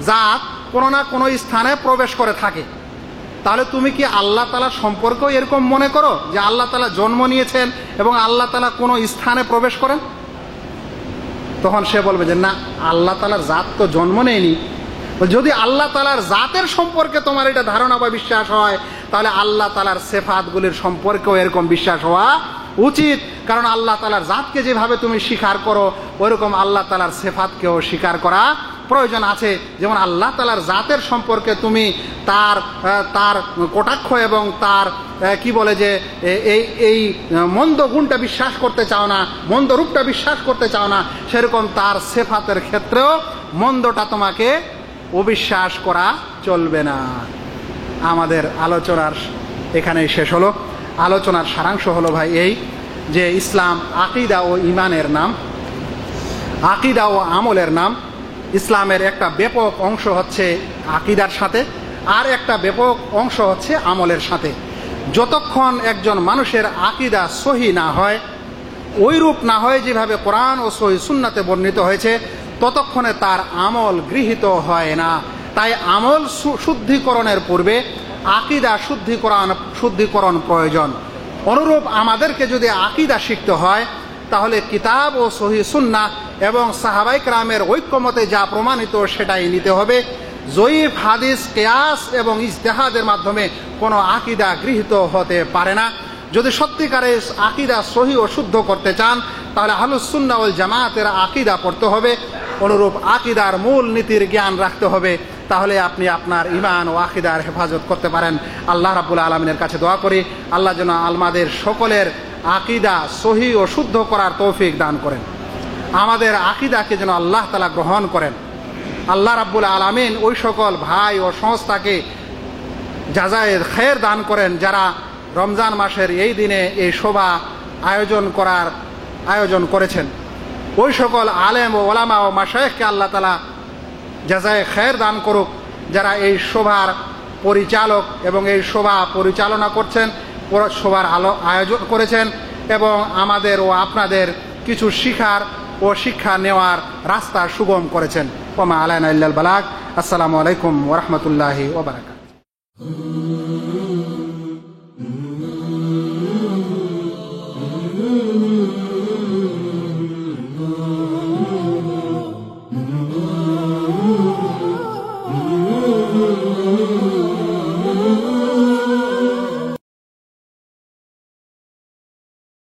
জাত কোনো না কোনো স্থানে প্রবেশ করে থাকে। তাহলে তুমি কি আল্লাহ তাআলার সম্পর্কেও এরকম মনে করো যে আল্লাহ তাআলা জন্ম নিয়েছেন এবং আল্লাহ তাআলা কোনো স্থানে প্রবেশ করেন? তখন সে বলবে যে না, আল্লাহ তাআলার জাত তো জন্ম নেয়নি। যদি আল্লাহ তাআলার জাতের সম্পর্কে তোমার এটা ধারণা বা বিশ্বাস হয়, তাহলে আল্লাহ তাআলার সিফাতগুলির সম্পর্কেও এরকম বিশ্বাস হওয়া উচিত। কারণ আল্লাহ তাআলার জাতকে যেভাবে তুমি স্বীকার করো ওইরকম আল্লাহ তাআলার সিফাতকেও স্বীকার করা প্রয়োজন আছে। যেমন আল্লাহ তাআলার জাতের সম্পর্কে তুমি তার কটাক্ষ এবং তার কি বলে যে এই মন্দ গুণটা বিশ্বাস করতে চাও না, মন্দ রূপটা বিশ্বাস করতে চাও না, সেরকম তার সিফাতের ক্ষেত্রেও মন্দটা তোমাকে অবিশ্বাস করা চলবে না। আমাদের আলোচনার এখানেই শেষ হলো। আলোচনার সারাংশ হলো ভাই এই যে ইসলাম আকীদা ও ঈমানের নাম, আকীদা ও আমলের নাম। ইসলামের একটা ব্যাপক অংশ হচ্ছে আকীদার সাথে, আর একটা ব্যাপক অংশ হচ্ছে আমলের সাথে। যতক্ষণ একজন মানুষের আকীদা সহি না হয়, ওইরূপ না হয় যেভাবে কোরআন ও সহি সুন্নাতে বর্ণিত হয়েছে, ততক্ষণে তার আমল গৃহীত হয় না। তাই আমল শুদ্ধিকরণের পূর্বে আকীদা শুদ্ধিকরণ প্রয়োজন। অনুরূপ আমাদেরকে যদি আকীদা শিখতে হয় তাহলে কিতাব ও সহি সুন্নাহ এবং সাহাবায়ে কেরামের ঐক্যমতে যা প্রমাণিত সেটাই নিতে হবে। জয়ীফ হাদিস, কিয়াস এবং ইজতিহাদের মাধ্যমে কোনো আকীদা গৃহীত হতে পারে না। যদি সত্যিকারের আকীদা সহি ও শুদ্ধ করতে চান তাহলে আহলুস সুন্নাহ ওয়াল জামাতের আকীদা পড়তে হবে, অনুরূপ আকীদার মূল নীতির জ্ঞান রাখতে হবে। তাহলে আপনি আপনার ঈমান ও আকীদার হেফাজত করতে পারেন। আল্লাহ রাব্বুল আলামিনের কাছে দোয়া করি আল্লাহ যেন আমাদের সকলের আকীদা সহি ও শুদ্ধ করার তৌফিক দান করেন, আমাদের আকীদাকে যেন আল্লাহ তাআলা গ্রহণ করেন। আল্লাহ রাব্বুল আলামিন ওই সকল ভাই ও সংস্থাকে জাযায়ে খায়ের দান করেন যারা রমজান মাসের এই দিনে এই শোভা আয়োজন করেছেন। ওই সকল আলেম ও ওলামা ও মাশায়েখকে আল্লাহ তাআলা জাযায়ে খায়ের দান করুক যারা এই শোভার পরিচালক এবং এই শোভা পরিচালনা করছেন, শোভার আয়োজন করেছেন এবং আমাদের ও আপনাদের কিছু শিখার ও শিক্ষা নেওয়ার রাস্তা সুগম করেছেন। ওয়া মা আলাইনা ইল্লাল বালাগ। আসসালামু আলাইকুম ওয়া রাহমাতুল্লাহি ওয়া বারাকাতুহু।